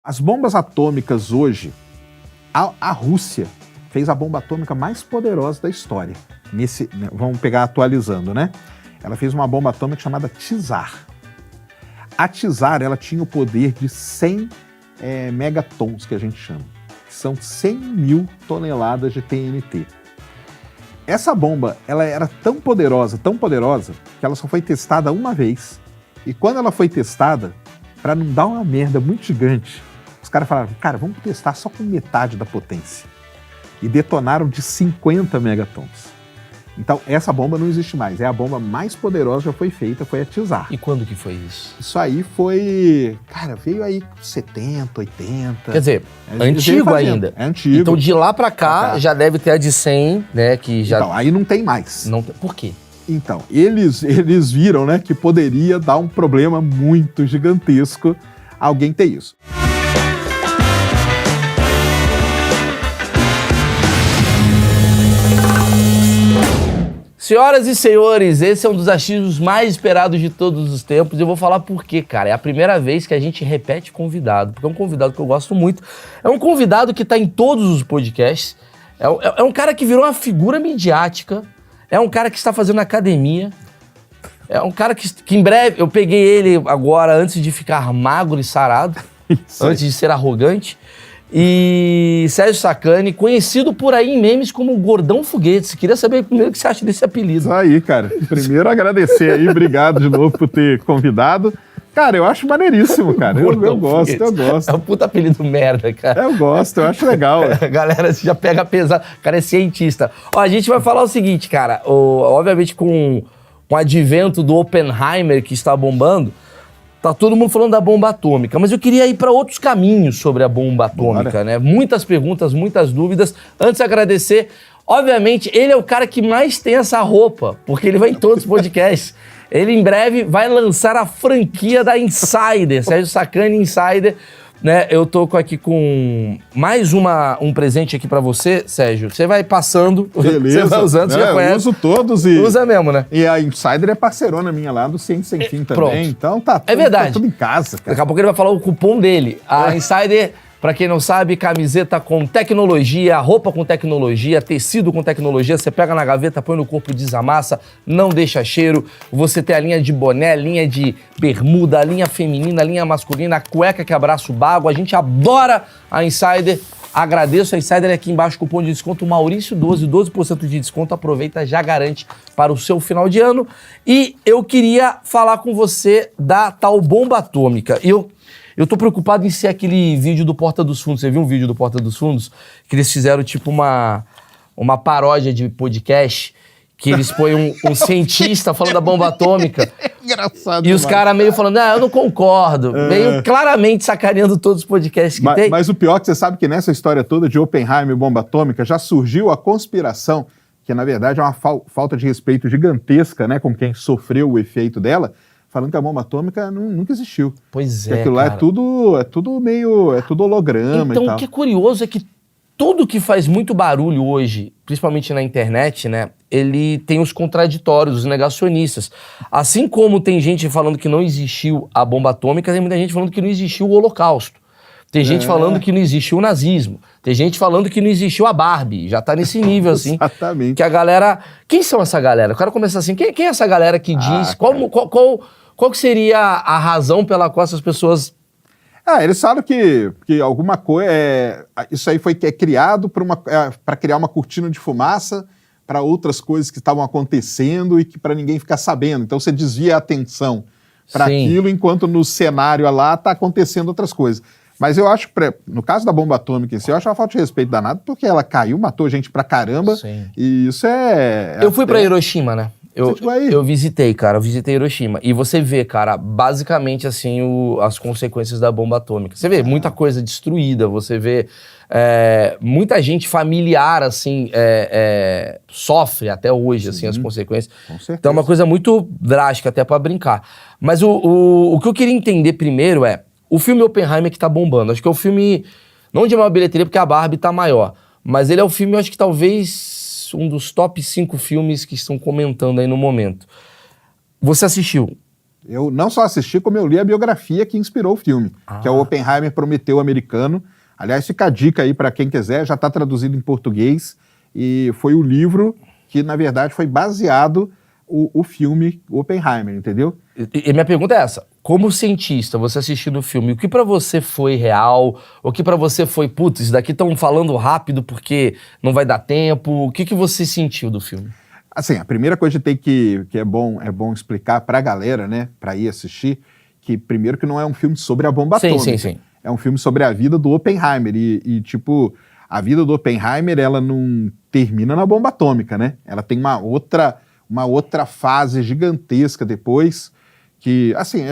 As bombas atômicas hoje, a Rússia fez a bomba atômica mais poderosa da história. Vamos pegar atualizando, né? Ela fez uma bomba atômica chamada Tsar. A Tsar, ela tinha o poder de 100 megatons, que a gente chama. Que são 100 mil toneladas de TNT. Essa bomba, ela era tão poderosa, que ela só foi testada uma vez. E quando ela foi testada, para não dar uma merda muito gigante, os caras falaram, cara, vamos testar só com metade da potência. E detonaram de 50 megatons. Então, essa bomba não existe mais. É a bomba mais poderosa que já foi feita, foi a Tsar. E quando que foi isso? Isso aí foi... Cara, veio aí 70, 80... Quer dizer, antigo ainda. É antigo. Então, de lá pra cá, já deve ter a de 100, né? Que já... Então, aí não tem mais. Não tem... Por quê? Então, eles viram, né, que poderia dar um problema muito gigantesco alguém ter isso. Senhoras e senhores, esse é um dos achismos mais esperados de todos os tempos. Eu vou falar por quê, cara. É a primeira vez que a gente repete convidado, porque é um convidado que eu gosto muito. É um convidado que tá em todos os podcasts. É um cara que virou uma figura midiática. É um cara que está fazendo academia. É um cara que em breve... Eu peguei ele agora antes de ficar magro e sarado. Antes de ser arrogante. E Sérgio Sacani, conhecido por aí em memes como Gordão Foguetes. Queria saber primeiro o que você acha desse apelido. Isso aí, cara. Primeiro agradecer aí, obrigado de novo por ter convidado. Cara, eu acho maneiríssimo, cara. Eu gosto. É um puta apelido merda, cara. Eu gosto, eu acho legal. Galera, você já pega pesado. O cara é cientista. Ó, a gente vai falar o seguinte, cara. Obviamente com o advento do Oppenheimer que está bombando, tá todo mundo falando da bomba atômica, mas eu queria ir para outros caminhos sobre a bomba atômica, né? Muitas perguntas, muitas dúvidas. Antes, agradecer. Obviamente, ele é o cara que mais tem essa roupa, porque ele vai em todos os podcasts. Ele, em breve, vai lançar a franquia da Insider, Sérgio Sacani Insider, né? Eu tô aqui com mais um presente aqui pra você, Sérgio. Você vai passando, beleza. Você vai usando, você já conhece. Eu uso todos e... Usa mesmo, né? E a Insider é parcerona minha lá do Ciência Sem Fim também. Pronto. Então tá tudo em casa, cara. Daqui a pouco ele vai falar o cupom dele. A Insider... Pra quem não sabe, camiseta com tecnologia, roupa com tecnologia, tecido com tecnologia, você pega na gaveta, põe no corpo, desamassa, não deixa cheiro. Você tem a linha de boné, linha de bermuda, linha feminina, linha masculina, a cueca que abraça o bago. A gente adora a Insider. Agradeço a Insider, aqui embaixo, cupom de desconto Maurício12, 12% de desconto. Aproveita, já garante para o seu final de ano. E eu queria falar com você da tal bomba atômica. Eu tô preocupado em ser aquele vídeo do Porta dos Fundos. Você viu um vídeo do Porta dos Fundos? Que eles fizeram tipo uma paródia de podcast, que eles põem um cientista falando da bomba atômica. Engraçado. E os caras meio falando, eu não concordo. Meio claramente sacaneando todos os podcasts que tem. Mas o pior é que você sabe que nessa história toda de Oppenheimer e bomba atômica já surgiu a conspiração, que na verdade é uma falta de respeito gigantesca, né, com quem sofreu o efeito dela, falando que a bomba atômica nunca existiu. Pois é, que aquilo lá é tudo meio... É tudo holograma então, e tal. O que é curioso é que tudo que faz muito barulho hoje, principalmente na internet, né, ele tem os contraditórios, os negacionistas. Assim como tem gente falando que não existiu a bomba atômica, tem muita gente falando que não existiu o Holocausto. Tem gente falando que não existiu o nazismo. Tem gente falando que não existiu a Barbie. Já tá nesse nível, assim. Exatamente. Que a galera... Quem são essa galera? Eu quero começar assim. Quem é essa galera que diz... Qual que seria a razão pela qual essas pessoas... Eles falam que alguma coisa... isso aí foi criado para criar uma cortina de fumaça para outras coisas que estavam acontecendo e que para ninguém ficar sabendo. Então você desvia a atenção para aquilo, enquanto no cenário lá tá acontecendo outras coisas. Mas eu acho, no caso da bomba atômica em si, eu acho uma falta de respeito danado, porque ela caiu, matou gente pra caramba. Sim. E isso Eu fui pra Hiroshima, né? Eu visitei, cara, eu visitei Hiroshima. E você vê, cara, basicamente, assim, as consequências da bomba atômica. Você vê muita coisa destruída, você vê muita gente familiar, assim, sofre até hoje, assim, as consequências. Com certeza. Então é uma coisa muito drástica, até pra brincar. Mas o que eu queria entender primeiro o filme Oppenheimer que tá bombando. Acho que é o filme, não de maior bilheteria, porque a Barbie tá maior, mas ele é o filme, eu acho que talvez um dos top 5 filmes que estão comentando aí no momento. Você assistiu? Eu não só assisti, como eu li a biografia que inspirou o filme, que é o Oppenheimer Prometeu Americano. Aliás, fica a dica aí para quem quiser, já está traduzido em português, e foi o livro que, na verdade, foi baseado o filme Oppenheimer, entendeu? E minha pergunta é essa: como cientista, você assistindo o filme, o que pra você foi real? O que pra você foi, putz, isso daqui estão falando rápido porque não vai dar tempo? O que você sentiu do filme? Assim, a primeira coisa que é bom explicar pra galera, né, pra ir assistir, que primeiro que não é um filme sobre a bomba atômica. Sim. É um filme sobre a vida do Oppenheimer tipo, a vida do Oppenheimer, ela não termina na bomba atômica, né? Ela tem uma outra fase gigantesca depois, que, assim,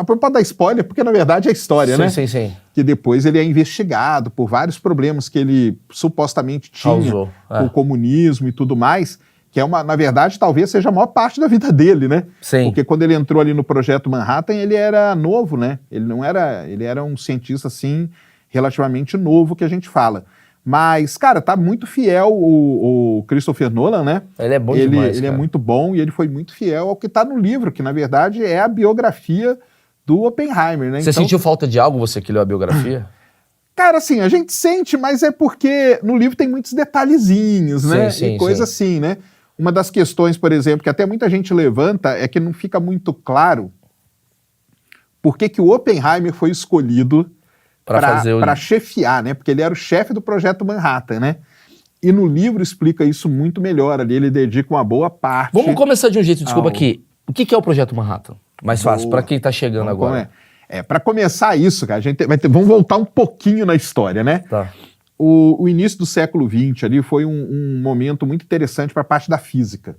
pode dar spoiler, porque na verdade é história, né? Sim. Que depois ele é investigado por vários problemas que ele supostamente tinha Causou, com o comunismo e tudo mais, que na verdade, talvez seja a maior parte da vida dele, né? Sim. Porque quando ele entrou ali no Projeto Manhattan, ele era novo, né? Ele era um cientista, assim, relativamente novo, que a gente fala. Mas, cara, tá muito fiel o Christopher Nolan, né? Ele é bom demais, Ele é cara. muito bom e ele foi muito fiel ao que tá no livro, que na verdade é a biografia do Oppenheimer, né? Você sentiu falta de algo, você que leu a biografia? Cara, assim, a gente sente, mas é porque no livro tem muitos detalhezinhos, né? Sim, e coisa assim, né? Uma das questões, por exemplo, que até muita gente levanta é que não fica muito claro por que o Oppenheimer foi escolhido para chefiar, né? Porque ele era o chefe do Projeto Manhattan, né? E no livro explica isso muito melhor ali, ele dedica uma boa parte... Vamos começar de um jeito, desculpa aqui. O que é o Projeto Manhattan? Mais fácil, para quem tá chegando agora. Para começar isso, cara, vamos voltar um pouquinho na história, né? Tá. O início do século XX ali foi um momento muito interessante para a parte da física.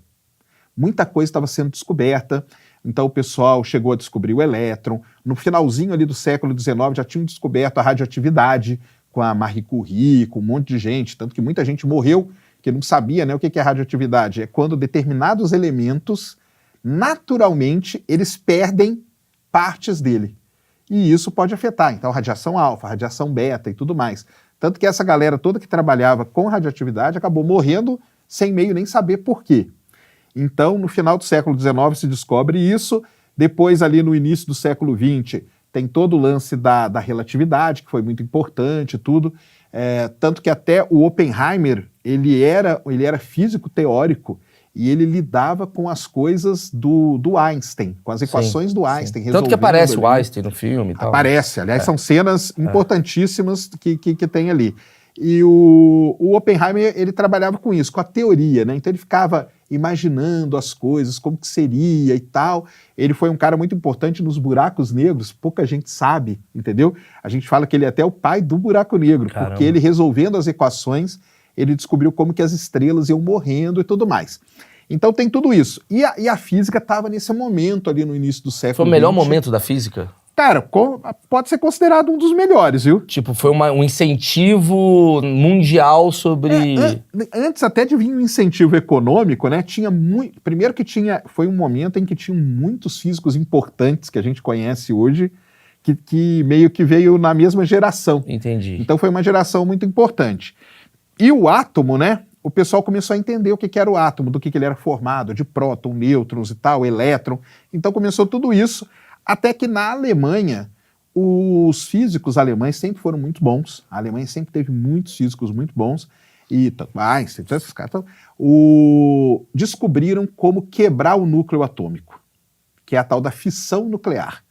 Muita coisa estava sendo descoberta, então o pessoal chegou a descobrir o elétron. No finalzinho ali do século XIX já tinham descoberto a radioatividade com a Marie Curie, com um monte de gente, tanto que muita gente morreu que não sabia, né, o que é radioatividade. É quando determinados elementos, naturalmente, eles perdem partes dele. E isso pode afetar, então, radiação alfa, radiação beta e tudo mais. Tanto que essa galera toda que trabalhava com radioatividade acabou morrendo sem meio nem saber por quê. Então, no final do século XIX se descobre isso, depois ali no início do século XX tem todo o lance da relatividade, que foi muito importante, tudo. Tanto que até o Oppenheimer, ele era físico teórico, e ele lidava com as coisas do Einstein, com as equações do Einstein. Tanto que aparece o Einstein no filme e tal. Aparece, aliás, são cenas importantíssimas que tem ali. E o Oppenheimer, ele trabalhava com isso, com a teoria, né? Então ele ficava imaginando as coisas, como que seria e tal. Ele foi um cara muito importante nos buracos negros, pouca gente sabe, entendeu? A gente fala que ele é até o pai do buraco negro, Caramba. Porque ele resolvendo as equações, ele descobriu como que as estrelas iam morrendo e tudo mais. Então tem tudo isso. E a física estava nesse momento ali no início do século XX. Foi o melhor momento da física? Cara, pode ser considerado um dos melhores, viu? Tipo, foi um incentivo mundial sobre... Antes até de vir um incentivo econômico, né? Primeiro que foi um momento em que tinham muitos físicos importantes que a gente conhece hoje, que meio que veio na mesma geração. Entendi. Então foi uma geração muito importante. E o átomo, né? O pessoal começou a entender o que era o átomo, do que ele era formado, de próton, nêutrons e tal, elétron. Então começou tudo isso, até que na Alemanha, os físicos alemães sempre foram muito bons. A Alemanha sempre teve muitos físicos muito bons. E Einstein, esses caras, descobriram como quebrar o núcleo atômico, que é a tal da fissão nuclear.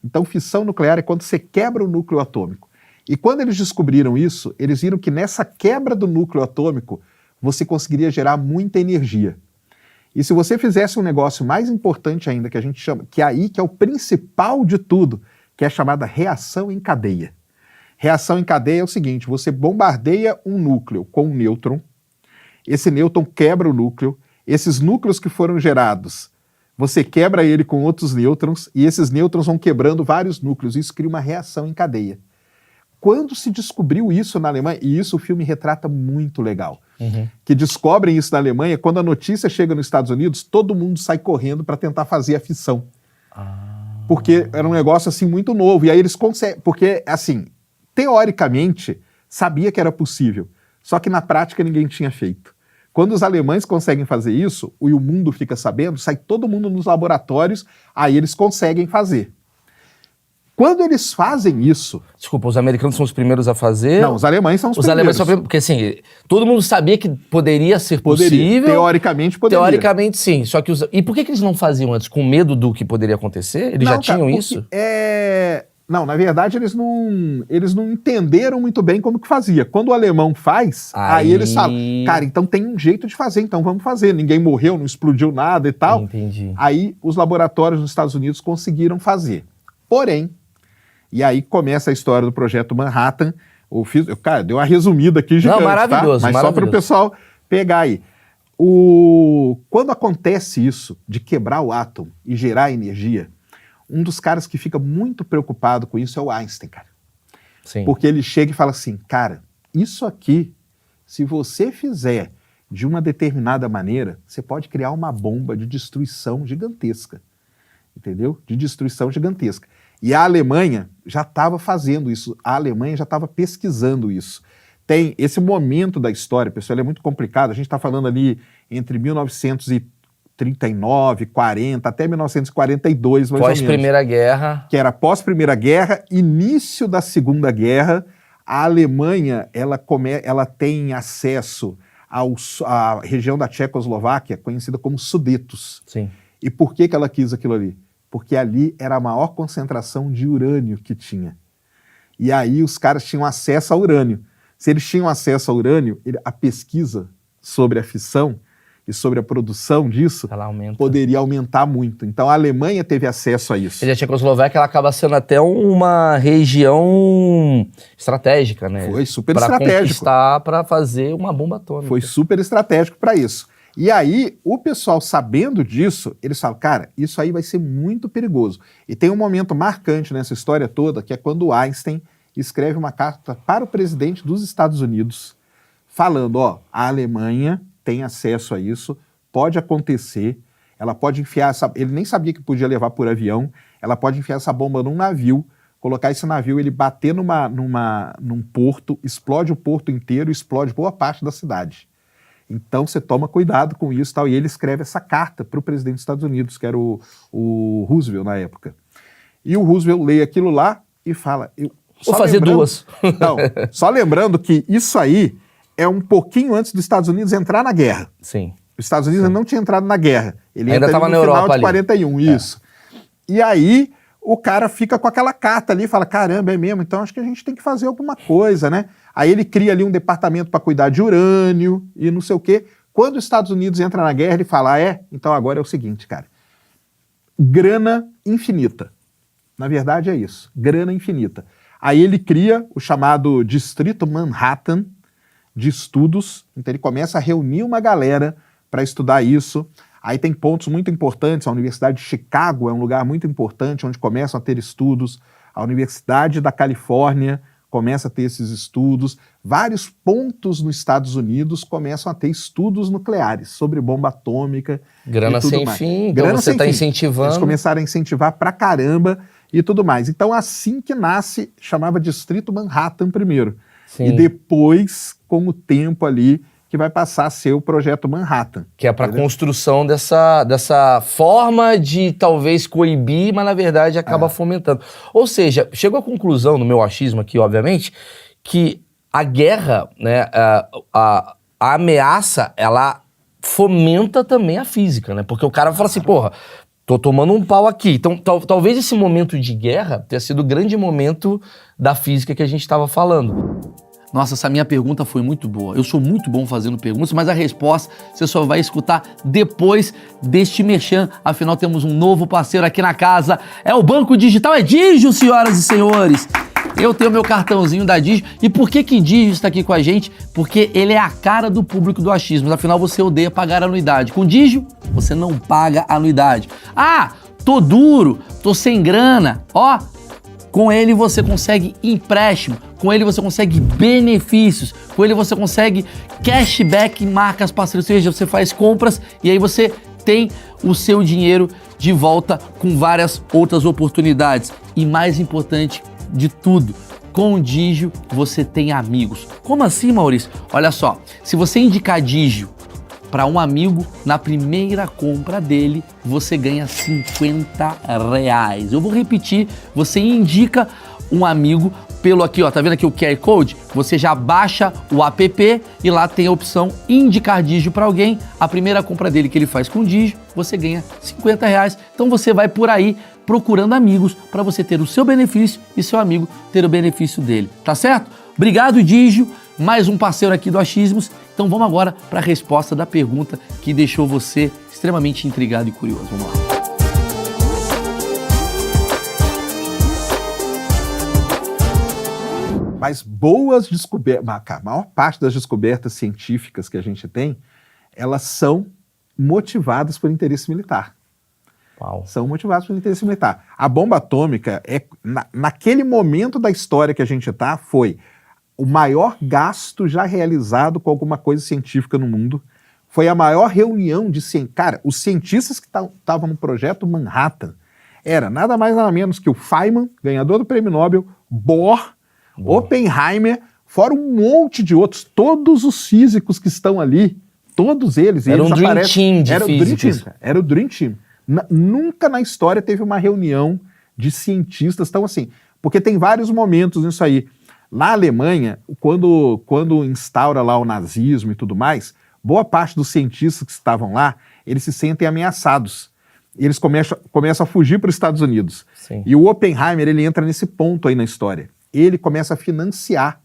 Então, fissão nuclear é quando você quebra o núcleo atômico. E quando eles descobriram isso, eles viram que nessa quebra do núcleo atômico, você conseguiria gerar muita energia. E se você fizesse um negócio mais importante ainda, que a gente chama, que é o principal de tudo, que é a chamada reação em cadeia. Reação em cadeia é o seguinte, você bombardeia um núcleo com um nêutron, esse nêutron quebra o núcleo, esses núcleos que foram gerados, você quebra ele com outros nêutrons, e esses nêutrons vão quebrando vários núcleos, isso cria uma reação em cadeia. Quando se descobriu isso na Alemanha, e isso o filme retrata muito legal, que descobrem isso na Alemanha, quando a notícia chega nos Estados Unidos, todo mundo sai correndo para tentar fazer a fissão. Porque era um negócio assim muito novo, e aí eles conseguem, porque assim, teoricamente, sabia que era possível, só que na prática ninguém tinha feito. Quando os alemães conseguem fazer isso, e o mundo fica sabendo, sai todo mundo nos laboratórios, aí eles conseguem fazer. Quando eles fazem isso... Desculpa, os americanos são os primeiros a fazer? Não, os alemães são os primeiros. Os alemães são os primeiros, porque assim, todo mundo sabia que poderia ser possível. Teoricamente poderia. Teoricamente sim, só que E por que eles não faziam antes? Com medo do que poderia acontecer? Eles já tinham isso? Não, na verdade eles não entenderam muito bem como que fazia. Quando o alemão faz, aí eles falam, cara, então tem um jeito de fazer, então vamos fazer. Ninguém morreu, não explodiu nada e tal. Entendi. Aí os laboratórios nos Estados Unidos conseguiram fazer. Porém, e aí começa a história do Projeto Manhattan. Cara, deu uma resumida aqui gigante, não, maravilhoso, tá? Mas maravilhoso. só para o pessoal pegar aí. Quando acontece isso, de quebrar o átomo e gerar energia, um dos caras que fica muito preocupado com isso é o Einstein, cara. Sim. Porque ele chega e fala assim, cara, isso aqui, se você fizer de uma determinada maneira, você pode criar uma bomba de destruição gigantesca. Entendeu? De destruição gigantesca. E a Alemanha já estava fazendo isso, a Alemanha já estava pesquisando isso. Tem esse momento da história, pessoal, ele é muito complicado, a gente está falando ali entre 1939, 40, até 1942, mais ou menos. Pós-Primeira Guerra. Que era pós-Primeira Guerra, início da Segunda Guerra, a Alemanha, ela tem acesso à região da Tchecoslováquia, conhecida como Sudetos. Sim. E por que ela quis aquilo ali? Porque ali era a maior concentração de urânio que tinha. E aí os caras tinham acesso ao urânio. Se eles tinham acesso ao urânio, a pesquisa sobre a fissão e sobre a produção disso poderia aumentar muito. Então a Alemanha teve acesso a isso. E a Tchecoslováquia ela acaba sendo até uma região estratégica, né? Foi super estratégico. Para conquistar, para fazer uma bomba atômica. Foi super estratégico para isso. E aí, o pessoal sabendo disso, eles falam, cara, isso aí vai ser muito perigoso. E tem um momento marcante nessa história toda, que é quando o Einstein escreve uma carta para o presidente dos Estados Unidos, falando, ó, a Alemanha tem acesso a isso, pode acontecer, ela pode enfiar ele nem sabia que podia levar por avião, ela pode enfiar essa bomba num navio, colocar esse navio, ele bater num porto, explode o porto inteiro, explode boa parte da cidade. Então você toma cuidado com isso e tal. E ele escreve essa carta para o presidente dos Estados Unidos, que era o Roosevelt na época. E o Roosevelt lê aquilo lá e fala... Vou fazer duas. Não, só lembrando que isso aí é um pouquinho antes dos Estados Unidos entrar na guerra. Sim. Os Estados Unidos não tinha entrado na guerra. Ele ainda estava na Europa final de 41, ali. Isso. E aí o cara fica com aquela carta ali e fala, caramba, é mesmo, então acho que a gente tem que fazer alguma coisa, né? Aí ele cria ali um departamento para cuidar de urânio e não sei o quê. Quando os Estados Unidos entram na guerra, ele fala, então agora é o seguinte, cara, grana infinita. Na verdade é isso, grana infinita. Aí ele cria o chamado Distrito Manhattan de estudos, então ele começa a reunir uma galera para estudar isso. Aí tem pontos muito importantes, a Universidade de Chicago é um lugar muito importante, onde começam a ter estudos, a Universidade da Califórnia começa a ter esses estudos, vários pontos nos Estados Unidos começam a ter estudos nucleares, sobre bomba atômica grana e tudo sem mais. Fim, então grana você está incentivando. Eles começaram a incentivar pra caramba e tudo mais. Então assim que nasce, chamava Distrito Manhattan primeiro. Sim. E depois, com o tempo ali, que vai passar a ser o Projeto Manhattan. Que é para a construção dessa forma de talvez coibir, mas na verdade acaba fomentando. Ou seja, chegou à conclusão, no meu achismo aqui, obviamente, que a guerra, né, a ameaça, ela fomenta também a física, né? Porque o cara fala assim, porra, tô tomando um pau aqui. Então, talvez esse momento de guerra tenha sido o grande momento da física que a gente estava falando. Nossa, essa minha pergunta foi muito boa. Eu sou muito bom fazendo perguntas, mas a resposta você só vai escutar depois deste merchan. Afinal, temos um novo parceiro aqui na casa. É o Banco Digital, é Digio, senhoras e senhores. Eu tenho meu cartãozinho da Digio. E por que Digio está aqui com a gente? Porque ele é a cara do público do achismo. Afinal, você odeia pagar anuidade. Com Digio, você não paga anuidade. Ah, tô duro, tô sem grana. Ó, com ele você consegue empréstimo, com ele você consegue benefícios, com ele você consegue cashback em marcas parceiras, ou seja, você faz compras e aí você tem o seu dinheiro de volta com várias outras oportunidades. E mais importante de tudo, com o Digio você tem amigos. Como assim, Maurício? Olha só, se você indicar Digio para um amigo, na primeira compra dele, você ganha R$50. Eu vou repetir, você indica um amigo pelo aqui, ó, tá vendo aqui o QR Code? Você já baixa o app e lá tem a opção indicar Digio para alguém. A primeira compra dele que ele faz com Digio, você ganha R$50. Então você vai por aí procurando amigos para você ter o seu benefício e seu amigo ter o benefício dele, tá certo? Obrigado, Digio, mais um parceiro aqui do Achismos. Então vamos agora para a resposta da pergunta que deixou você extremamente intrigado e curioso. Vamos lá. Mas boas descobertas, a maior parte das descobertas científicas que a gente tem, elas são motivadas por interesse militar. Uau. São motivadas por interesse militar. A bomba atômica, naquele momento da história que a gente está, foi o maior gasto já realizado com alguma coisa científica no mundo. Foi a maior reunião de cientistas. Cara, os cientistas que estavam no projeto Manhattan era nada mais nada menos que o Feynman, ganhador do Prêmio Nobel, Bohr, Oppenheimer, fora um monte de outros. Todos os físicos que estão ali, todos eles. Era um Dream Team de físicos. Era o Dream Team. Nunca na história teve uma reunião de cientistas tão assim. Porque tem vários momentos nisso aí. Na Alemanha, quando instaura lá o nazismo e tudo mais, boa parte dos cientistas que estavam lá, eles se sentem ameaçados. E eles começam a fugir para os Estados Unidos. Sim. E o Oppenheimer, ele entra nesse ponto aí na história. Ele começa a financiar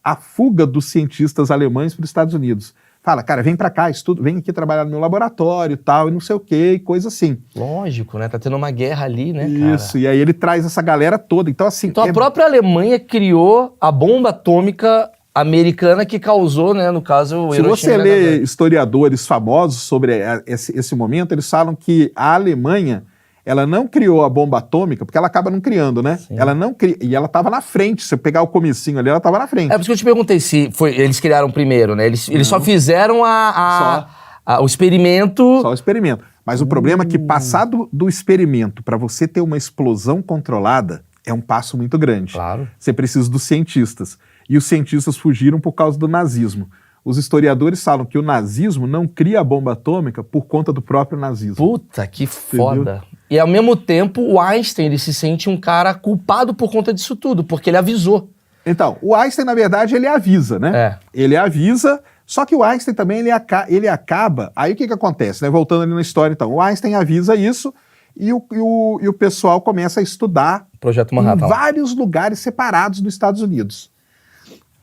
a fuga dos cientistas alemães para os Estados Unidos. Fala, cara, vem para cá, estuda, vem aqui trabalhar no meu laboratório e tal, e não sei o quê, e coisa assim. Lógico, né? Tá tendo uma guerra ali, né, Isso, cara? e aí ele traz essa galera toda. Então, assim... Então a própria Alemanha criou a bomba atômica americana que causou, né, no caso, o Hiroshima. Se você lê historiadores famosos sobre esse momento, eles falam que a Alemanha, ela não criou a bomba atômica, porque ela acaba não criando, né? Sim. Ela não cria, e ela estava na frente. Se você pegar o comecinho ali, ela estava na frente. É por isso que eu te perguntei se eles criaram primeiro, né? Eles só fizeram o experimento. Só o experimento. Mas o problema é que passar do experimento para você ter uma explosão controlada é um passo muito grande. Claro. Você precisa dos cientistas. E os cientistas fugiram por causa do nazismo. Os historiadores falam que o nazismo não cria a bomba atômica por conta do próprio nazismo. Puta, que foda. E ao mesmo tempo, o Einstein, ele se sente um cara culpado por conta disso tudo, porque ele avisou. Então, o Einstein, na verdade, ele avisa, né? É. Ele avisa, só que o Einstein também, ele acaba... Aí o que acontece, né? Voltando ali na história, então. O Einstein avisa isso e o pessoal começa a estudar Projeto Manhattan. em vários lugares separados dos Estados Unidos.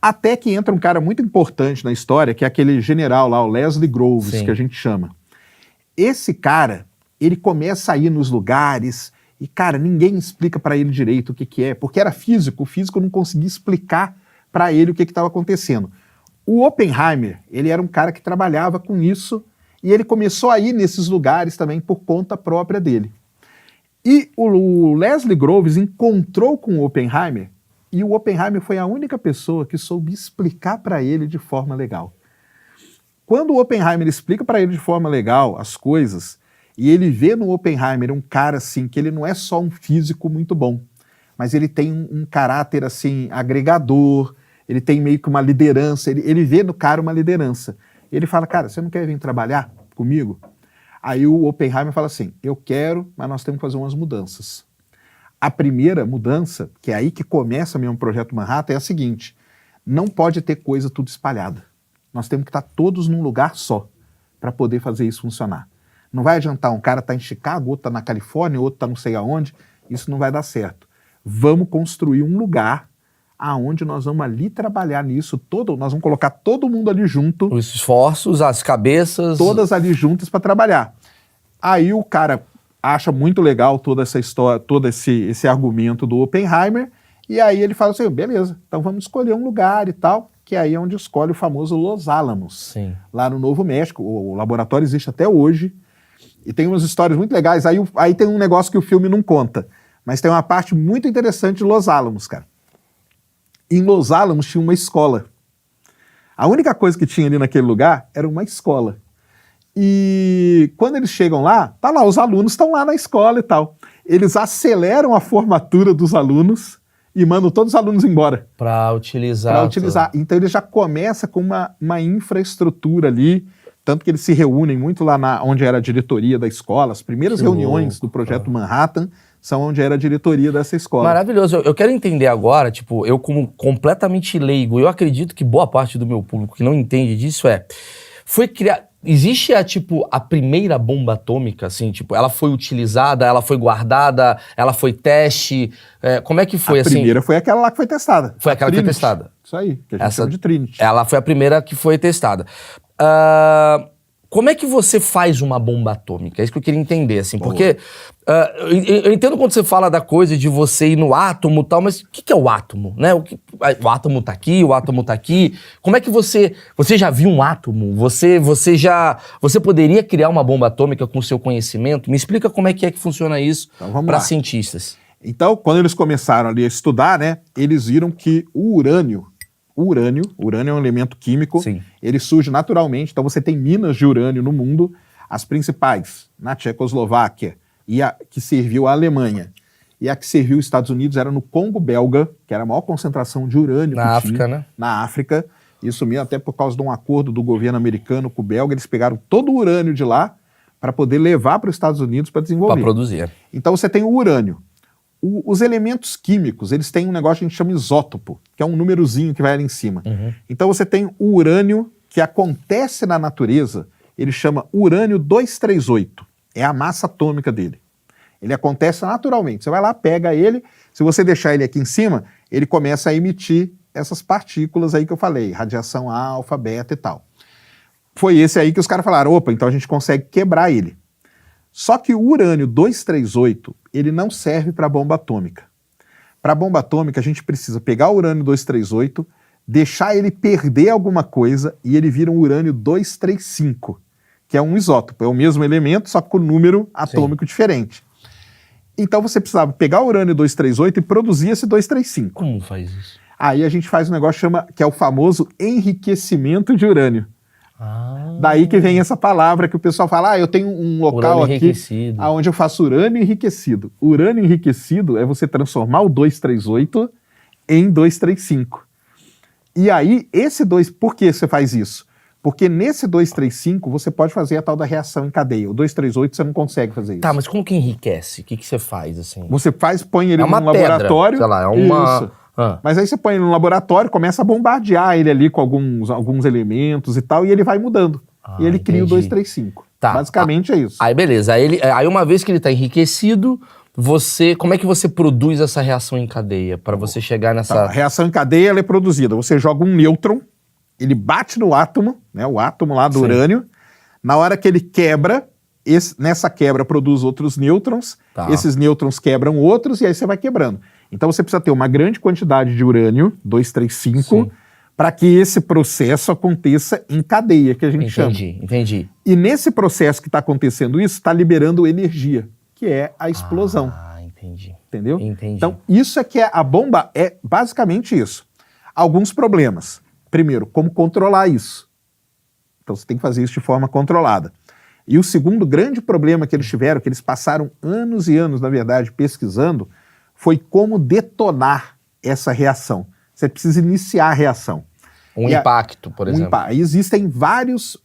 Até que entra um cara muito importante na história, que é aquele general lá, o Leslie Groves, Sim. que a gente chama. Esse cara, ele começa a ir nos lugares e, cara, ninguém explica para ele direito o que é, porque era físico, o físico não conseguia explicar para ele o que estava acontecendo. O Oppenheimer, ele era um cara que trabalhava com isso e ele começou a ir nesses lugares também por conta própria dele. E o Leslie Groves encontrou com o Oppenheimer e o Oppenheimer foi a única pessoa que soube explicar para ele de forma legal. Quando o Oppenheimer explica para ele de forma legal as coisas, e ele vê no Oppenheimer um cara assim, que ele não é só um físico muito bom, mas ele tem um caráter assim, agregador, ele tem meio que uma liderança, ele vê no cara uma liderança. Ele fala, cara, você não quer vir trabalhar comigo? Aí o Oppenheimer fala assim, eu quero, mas nós temos que fazer umas mudanças. A primeira mudança, que é aí que começa mesmo o Projeto Manhattan, é a seguinte, não pode ter coisa tudo espalhada. Nós temos que estar todos num lugar só para poder fazer isso funcionar. Não vai adiantar um cara estar em Chicago, outro está na Califórnia, outro está não sei aonde, isso não vai dar certo. Vamos construir um lugar aonde nós vamos ali trabalhar nisso, nós vamos colocar todo mundo ali junto. Os esforços, as cabeças. Todas ali juntas para trabalhar. Aí o cara acha muito legal toda essa história, todo esse argumento do Oppenheimer, e aí ele fala assim, beleza, então vamos escolher um lugar e tal, que aí é onde escolhe o famoso Los Alamos, Sim. lá no Novo México. O laboratório existe até hoje, e tem umas histórias muito legais. Aí tem um negócio que o filme não conta, mas tem uma parte muito interessante de Los Alamos, cara. Em Los Alamos tinha uma escola. A única coisa que tinha ali naquele lugar era uma escola. E quando eles chegam lá, tá lá, os alunos estão lá na escola e tal. Eles aceleram a formatura dos alunos e mandam todos os alunos embora. Para utilizar. Então ele já começa com uma infraestrutura ali, Tanto que eles se reúnem muito lá onde era a diretoria da escola. As primeiras Que reuniões louco, do Projeto Manhattan são onde era a diretoria dessa escola. Maravilhoso. Eu quero entender agora, tipo, eu como completamente leigo, eu acredito que boa parte do meu público que não entende disso foi criar... Existe a primeira bomba atômica, assim, tipo, ela foi utilizada, ela foi guardada, ela foi teste, como é que foi, A primeira foi aquela lá que foi testada. Foi aquela que foi Trinity. testada. Isso aí, que a gente chama de Trinity. Ela foi a primeira que foi testada. Como é que você faz uma bomba atômica? É isso que eu queria entender, assim, porque eu entendo quando você fala da coisa de você ir no átomo e tal, mas o que é o átomo, né? O átomo tá aqui, o átomo tá aqui. Como é que você já viu um átomo? Você poderia criar uma bomba atômica com o seu conhecimento? Me explica como é que funciona isso Então, para cientistas. Então, quando eles começaram ali a estudar, né, eles viram que o urânio é um elemento químico, Sim. ele surge naturalmente, então você tem minas de urânio no mundo, as principais, na Tchecoslováquia, e a que serviu a Alemanha, e a que serviu os Estados Unidos era no Congo belga, que era a maior concentração de urânio Na África, né? Na África, isso mesmo, até por causa de um acordo do governo americano com o belga, eles pegaram todo o urânio de lá para poder levar para os Estados Unidos para desenvolver. Para produzir. Então você tem o urânio. Os elementos químicos, eles têm um negócio que a gente chama isótopo, que é um númerozinho que vai ali em cima. Uhum. Então você tem o urânio que acontece na natureza, ele chama urânio 238. É a massa atômica dele. Ele acontece naturalmente. Você vai lá, pega ele, se você deixar ele aqui em cima, ele começa a emitir essas partículas aí que eu falei, radiação alfa, beta e tal. Foi esse aí que os caras falaram, opa, então a gente consegue quebrar ele. Só que o urânio 238, ele não serve para bomba atômica. Para bomba atômica, a gente precisa pegar o urânio 238, deixar ele perder alguma coisa e ele vira um urânio 235, que é um isótopo, é o mesmo elemento, só que com número atômico diferente. Então você precisava pegar o urânio 238 e produzir esse 235. Como faz isso? Aí a gente faz um negócio que é o famoso enriquecimento de urânio. Daí que vem essa palavra que o pessoal fala, eu tenho um local aqui onde eu faço urânio enriquecido. O urânio enriquecido é você transformar o 238 em 235. E aí, por que você faz isso? Porque nesse 235 você pode fazer a tal da reação em cadeia. O 238 você não consegue fazer isso. Tá, mas como que enriquece? O que você faz, assim? Você põe ele num pedra, laboratório. sei lá, é uma... Isso. Mas aí você põe ele no laboratório, começa a bombardear ele ali com alguns elementos e tal, e ele vai mudando. E ele cria o 235. Tá. Basicamente é isso. Aí beleza, aí uma vez que ele tá enriquecido, como é que você produz essa reação em cadeia para você chegar nessa... A reação em cadeia ela é produzida, você joga um nêutron, ele bate no átomo, né, o átomo lá do urânio, na hora que ele quebra, nessa quebra produz outros nêutrons, esses nêutrons quebram outros e aí você vai quebrando. Então você precisa ter uma grande quantidade de urânio, 235, para que esse processo aconteça em cadeia, que a gente chama. Entendi. E nesse processo que está acontecendo isso, está liberando energia, que é a explosão. Entendi. Entendeu? Entendi. Então, isso é que a bomba é basicamente isso. Alguns problemas. Primeiro, como controlar isso? Então, você tem que fazer isso de forma controlada. E o segundo grande problema que eles tiveram, que eles passaram anos e anos, na verdade, pesquisando, foi como detonar essa reação. Você precisa iniciar a reação. Um impacto, por exemplo. Existem vários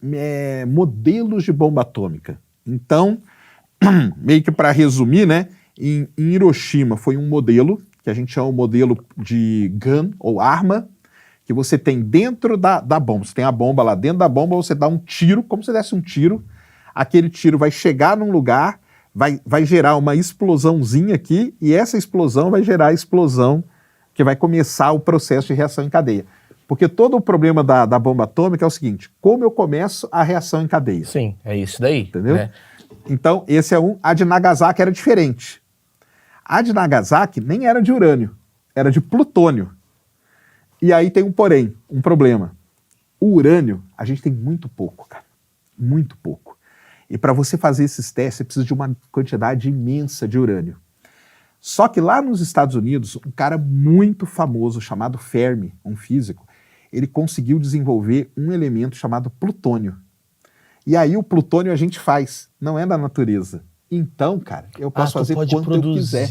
modelos de bomba atômica. Então, meio que para resumir, né, em Hiroshima foi um modelo, que a gente chama o modelo de gun, ou arma, que você tem dentro da bomba. Você tem a bomba lá dentro da bomba, você dá um tiro, como se desse um tiro, aquele tiro vai chegar num lugar, vai gerar uma explosãozinha aqui, e essa explosão vai gerar a explosão que vai começar o processo de reação em cadeia. Porque todo o problema da bomba atômica é o seguinte, como eu começo a reação em cadeia? Sim, é isso daí. Entendeu? Né? Então, esse é a de Nagasaki era diferente. A de Nagasaki nem era de urânio, era de plutônio. E aí tem um porém, um problema. O urânio, a gente tem muito pouco, cara. Muito pouco. E para você fazer esses testes, você precisa de uma quantidade imensa de urânio. Só que lá nos Estados Unidos, um cara muito famoso chamado Fermi, um físico, ele conseguiu desenvolver um elemento chamado plutônio. E aí o plutônio a gente faz, não é da natureza. Então, cara, eu posso fazer quanto eu quiser.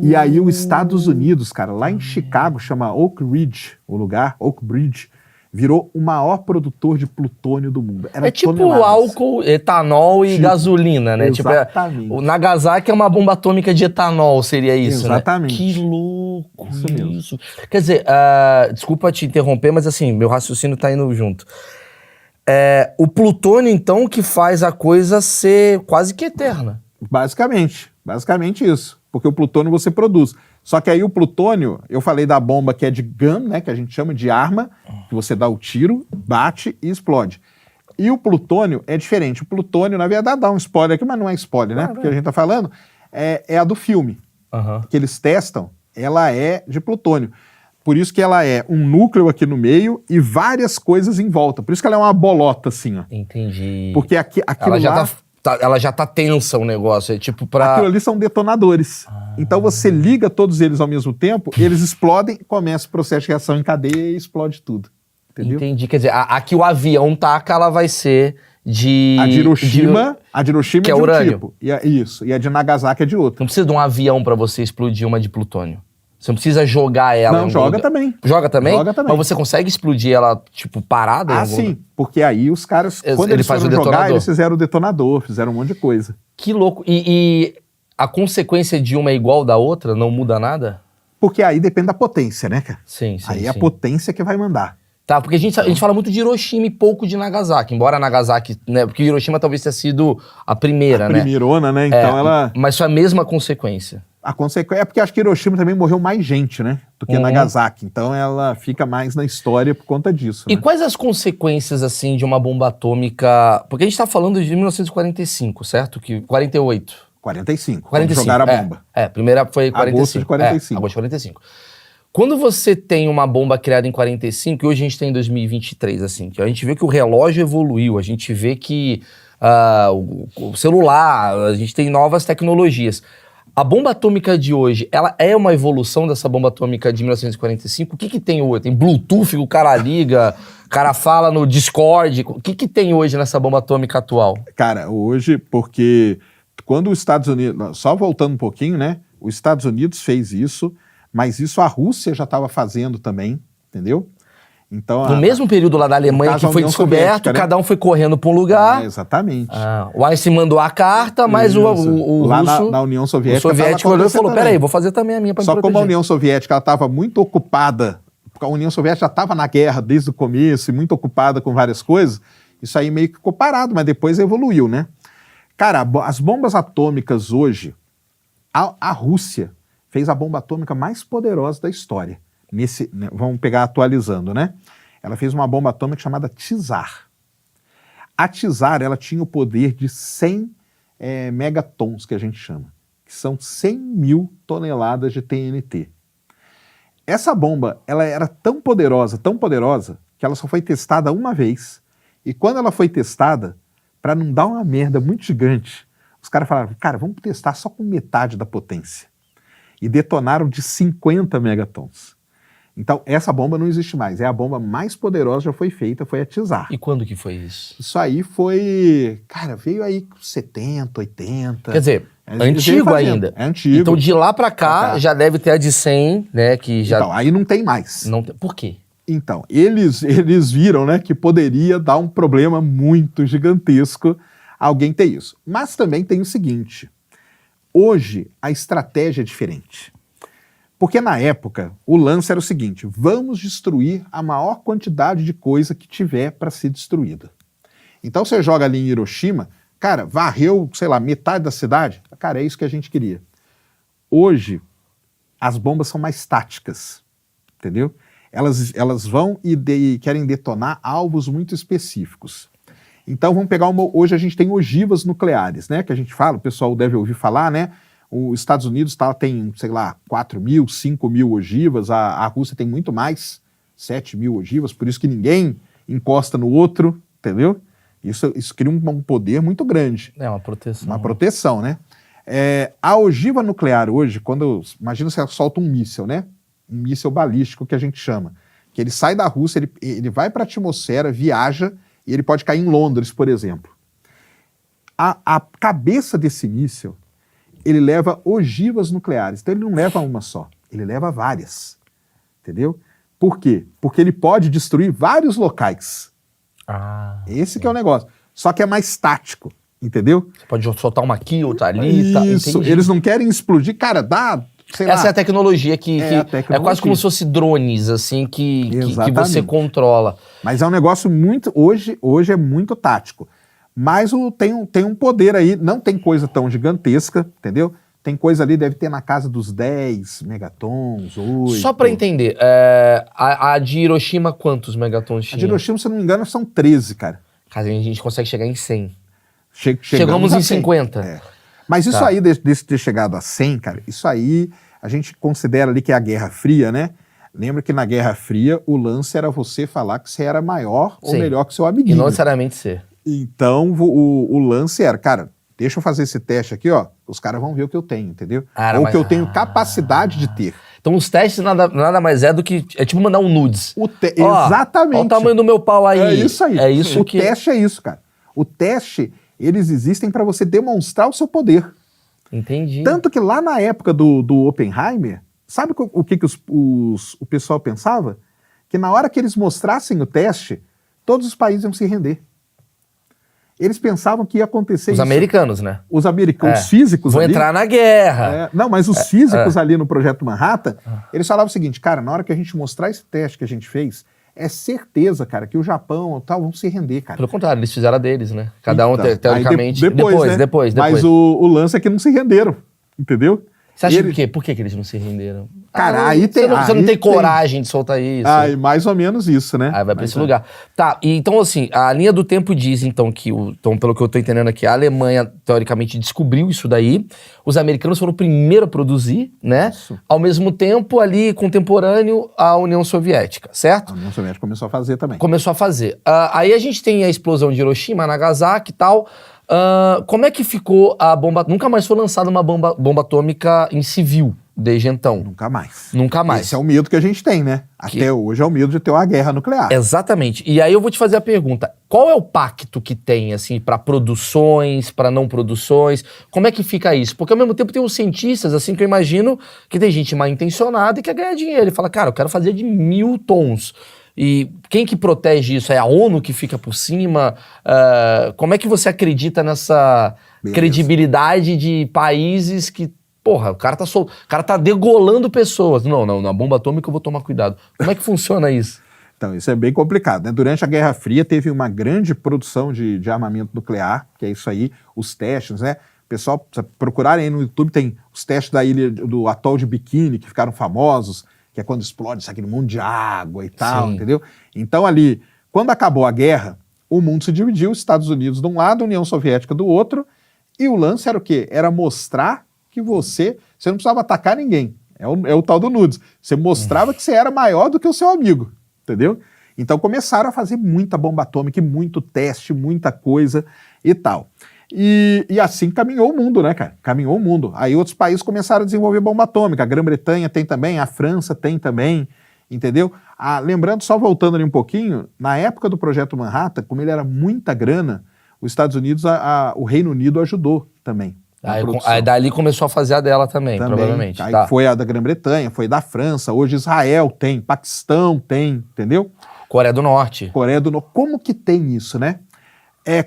E aí os Estados Unidos, cara, lá em Chicago, chama Oak Ridge, o lugar, Oak Ridge, virou o maior produtor de plutônio do mundo. Era É tipo toneladas. álcool, etanol e Tipo, gasolina, né? exatamente. Tipo, o Nagasaki é uma bomba atômica de etanol, seria isso, Exatamente. né? Que louco Isso mesmo. isso. Quer dizer, desculpa te interromper, mas assim, meu raciocínio tá indo junto. O plutônio, então, que faz a coisa ser quase que eterna. Basicamente isso. Porque o plutônio você produz. Só que aí o plutônio, eu falei da bomba que é de gun, né, que a gente chama de arma, que você dá o tiro, bate e explode. E o plutônio é diferente. O plutônio, na verdade, dá um spoiler aqui, mas não é spoiler, né? Porque a gente tá falando, é a do filme, que eles testam, ela é de plutônio. Por isso que ela é um núcleo aqui no meio e várias coisas em volta. Por isso que ela é uma bolota, assim, ó. Entendi. Porque aquilo Ela já tá tensa o negócio, é tipo pra... Aquilo ali são detonadores. Então você liga todos eles ao mesmo tempo, eles explodem, começa o processo de reação em cadeia e explode tudo. Entendeu? Entendi. Quer dizer, a que o avião taca, ela vai ser de... A de Hiroshima que é é de um urânio. tipo. E a de Nagasaki é de outro. Não precisa de um avião pra você explodir uma de plutônio. Você não precisa jogar ela em Não, algum joga lugar. também. Joga também? Joga também. Mas você consegue explodir ela, tipo, parada? em algum lugar? Sim. Porque aí os caras, quando Ele eles faz foram o jogar, detonador. eles fizeram o detonador, fizeram um monte de coisa. Que louco. E a consequência de uma é igual da outra? Não muda nada? Porque aí depende da potência, né, cara? Sim. Aí é a potência que vai mandar. Tá, porque a gente fala muito de Hiroshima e pouco de Nagasaki. Embora Nagasaki, né? Porque Hiroshima talvez tenha sido a primeira, né? Primeirona, né? Então ela... Mas foi a mesma consequência. A consequência é porque acho que Hiroshima também morreu mais gente, né? Do que Nagasaki. Então ela fica mais na história por conta disso. E né? quais as consequências, assim, de uma bomba atômica... Porque a gente tá falando de 1945, certo? 48. 45. 45. Quando jogaram a bomba. A primeira foi 45. Agosto de 45. Agosto de 45. Quando você tem uma bomba criada em 45, e hoje a gente tem em 2023, assim, que a gente vê que o relógio evoluiu, a gente vê que o celular, a gente tem novas tecnologias. A bomba atômica de hoje, ela é uma evolução dessa bomba atômica de 1945? O que tem hoje? Tem Bluetooth, o cara liga, o cara fala no Discord. O que tem hoje nessa bomba atômica atual? Cara, hoje, porque quando os Estados Unidos... Só voltando um pouquinho, né? Os Estados Unidos fez isso, mas isso a Rússia já estava fazendo também, entendeu? Então, No mesmo período lá da Alemanha que caso, a foi União descoberto, Soviética, né? cada um foi correndo para um lugar. Exatamente. O Einstein mandou a carta, mas o Lá russo... na União O Soviética soviético olhou e falou, também. peraí, vou fazer também a minha para me Só como a proteger. União Soviética estava muito ocupada, porque a União Soviética já estava na guerra desde o começo e muito ocupada com várias coisas, isso aí meio que ficou parado, mas depois evoluiu, né? Cara, as bombas atômicas hoje, a Rússia fez a bomba atômica mais poderosa da história. Vamos pegar atualizando, né? Ela fez uma bomba atômica chamada Tsar. A Tsar, ela tinha o poder de 100 megatons, que a gente chama, que são 100 mil toneladas de TNT. Essa bomba, ela era tão poderosa, que ela só foi testada uma vez. E quando ela foi testada, para não dar uma merda muito gigante, os caras falaram, cara, vamos testar só com metade da potência. E detonaram de 50 megatons. Então, essa bomba não existe mais. É a bomba mais poderosa que já foi feita, foi a Tsar. E quando que foi isso? Isso aí foi... Cara, veio aí com 70, 80... Quer dizer, Eles veio antigo fazendo. ainda. É antigo. Então, de lá pra cá, já deve ter a de 100, né? Que já... Então, aí não tem mais. Não tem... Por quê? Então, eles viram, né, que poderia dar um problema muito gigantesco alguém ter isso. Mas também tem o seguinte, hoje a estratégia é diferente. Porque na época, o lance era o seguinte, vamos destruir a maior quantidade de coisa que tiver para ser destruída. Então você joga ali em Hiroshima, cara, varreu, sei lá, metade da cidade, cara, é isso que a gente queria. Hoje, as bombas são mais táticas, entendeu? Elas vão e querem detonar alvos muito específicos. Então vamos pegar hoje a gente tem ogivas nucleares, né? Que a gente fala, o pessoal deve ouvir falar, né? Os Estados Unidos tem, sei lá, 4 mil, 5 mil ogivas, a Rússia tem muito mais, 7 mil ogivas, por isso que ninguém encosta no outro, entendeu? Isso cria um poder muito grande. É uma proteção. Uma proteção, né? A ogiva nuclear hoje, imagina você solta um míssil, né? Um míssil balístico que a gente chama, que ele sai da Rússia, ele vai para a atmosfera, viaja e ele pode cair em Londres, por exemplo. A cabeça desse míssil, ele leva ogivas nucleares, então ele não leva uma só, ele leva várias, entendeu? Por quê? Porque ele pode destruir vários locais. Esse que é o negócio. Só que é mais tático, entendeu? Você pode soltar uma aqui, outra ali. Tá, Isso, entendi. eles não querem explodir. Cara, dá, sei lá. Essa é a tecnologia que É a tecnologia. é quase como se fosse drones, assim, que você Exatamente. controla. Mas é um negócio muito... Hoje é muito tático. Mas tem um poder aí, não tem coisa tão gigantesca, entendeu? Tem coisa ali, deve ter na casa dos 10 megatons, 8. Só pra entender, a de Hiroshima, quantos megatons tinha? A de Hiroshima, se eu não me engano, são 13, cara. Cara, a gente consegue chegar em 100. Chegamos em a 100. 50. É. Mas isso Tá. aí, desse ter chegado a 100, cara, isso aí a gente considera ali que é a Guerra Fria, né? Lembra que na Guerra Fria o lance era você falar que você era maior ou Sim. melhor que seu E amiguinho. não necessariamente ser. Então o lance era, cara, deixa eu fazer esse teste aqui, ó. Os caras vão ver o que eu tenho, entendeu? Cara, ou o mas- que eu tenho capacidade de ter. Então os testes nada mais é do que... É tipo mandar um nudes. Ó, Exatamente. Olha o tamanho do meu pau aí. É isso aí. É isso o teste é isso, cara. O teste, eles existem para você demonstrar o seu poder. Entendi. Tanto que lá na época do Oppenheimer, sabe o que o pessoal pensava? Que na hora que eles mostrassem o teste, todos os países iam se render. Eles pensavam que ia acontecer Os isso. americanos, né? Os americanos, É. os físicos Vão ali... entrar na guerra. Não, mas os físicos ali no Projeto Manhattan, eles falavam o seguinte, cara, na hora que a gente mostrar esse teste que a gente fez, é certeza, cara, que o Japão e tal vão se render, cara. Pelo contrário, eles fizeram a deles, né? Cada um, Então, teoricamente... aí né? Depois. Mas o lance é que não se renderam, entendeu? Você acha Ele- por quê? Por que eles não se renderam? Cara, aí tem- Você não aí tem tem. coragem de soltar isso. Ah, e mais ou menos isso, né? Aí vai pra Mas esse lugar. Tá, e então assim, a linha do tempo diz então que, então, pelo que eu tô entendendo aqui, a Alemanha teoricamente descobriu isso daí, os americanos foram o primeiro a produzir, né? Isso. Ao mesmo tempo, ali, contemporâneo, a União Soviética, certo? A União Soviética começou a fazer também. Começou a fazer. Aí a gente tem a explosão de Hiroshima, Nagasaki e tal. Como é que ficou a bomba... Nunca mais foi lançada uma bomba atômica em civil, desde então. Nunca mais. Nunca mais. Esse é o medo que a gente tem, né? Até hoje é o medo de ter uma guerra nuclear. Exatamente. E aí eu vou te fazer a pergunta: qual é o pacto que tem, assim, para produções, para não produções? Como é que fica isso? Porque ao mesmo tempo tem os cientistas, assim, que eu imagino que tem gente mal intencionada e quer ganhar dinheiro. Ele fala, cara, eu quero fazer de 1000 tons. E quem que protege isso? É a ONU que fica por cima? Como é que você acredita nessa Beleza. credibilidade de países que, porra, o cara tá degolando pessoas. Não, na bomba atômica eu vou tomar cuidado. Como é que funciona isso? Então, isso é bem complicado, né? Durante a Guerra Fria teve uma grande produção de armamento nuclear, que é isso aí, os testes, né? Pessoal, se procurarem aí no YouTube, tem os testes da ilha do atol de Bikini, que ficaram famosos, que é quando explode aquele monte de água e tal, Sim. entendeu? Então ali, quando acabou a guerra, o mundo se dividiu, os Estados Unidos de um lado, a União Soviética do outro, e o lance era o quê? Era mostrar que você não precisava atacar ninguém. É o tal do nudes. Você mostrava que você era maior do que o seu amigo, entendeu? Então começaram a fazer muita bomba atômica, e muito teste, muita coisa e tal. E assim caminhou o mundo, né, cara? Caminhou o mundo. Aí outros países começaram a desenvolver bomba atômica. A Grã-Bretanha tem também, a França tem também, entendeu? Lembrando, só voltando ali um pouquinho, na época do Projeto Manhattan, como ele era muita grana, os Estados Unidos, o Reino Unido ajudou também. na produção. Aí dali começou a fazer a dela também, provavelmente. Aí Tá. foi a da Grã-Bretanha, foi da França, hoje Israel tem, Paquistão tem, entendeu? Coreia do Norte. Coreia do Norte. Como que tem isso, né?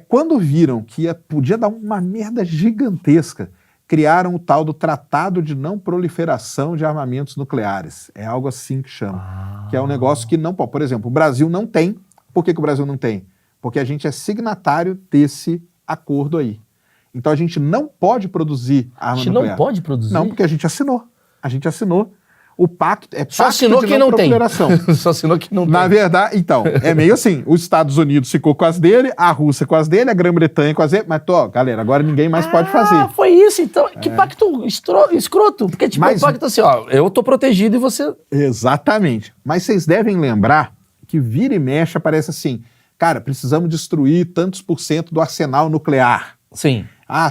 Quando viram que podia dar uma merda gigantesca, criaram o tal do Tratado de Não Proliferação de Armamentos Nucleares. É algo assim que chama. Que é um negócio que não pode. Por exemplo, o Brasil não tem. Por que o Brasil não tem? Porque a gente é signatário desse acordo aí. Então a gente não pode produzir A arma gente nuclear. não pode produzir? Não, porque a gente assinou. A gente assinou. O pacto é Só pacto assinou de quem não tem. proliferação. Só assinou quem não Na tem. verdade, então, é meio assim, os Estados Unidos ficou com as dele, a Rússia com as dele, a Grã-Bretanha com as dele, mas, galera, agora ninguém mais pode fazer. Foi isso, então. Que pacto escroto. Porque, tipo, Mas- o pacto assim, ó, eu tô protegido e você... Exatamente. Mas vocês devem lembrar que vira e mexe aparece assim, cara, precisamos destruir tantos por cento do arsenal nuclear. Sim.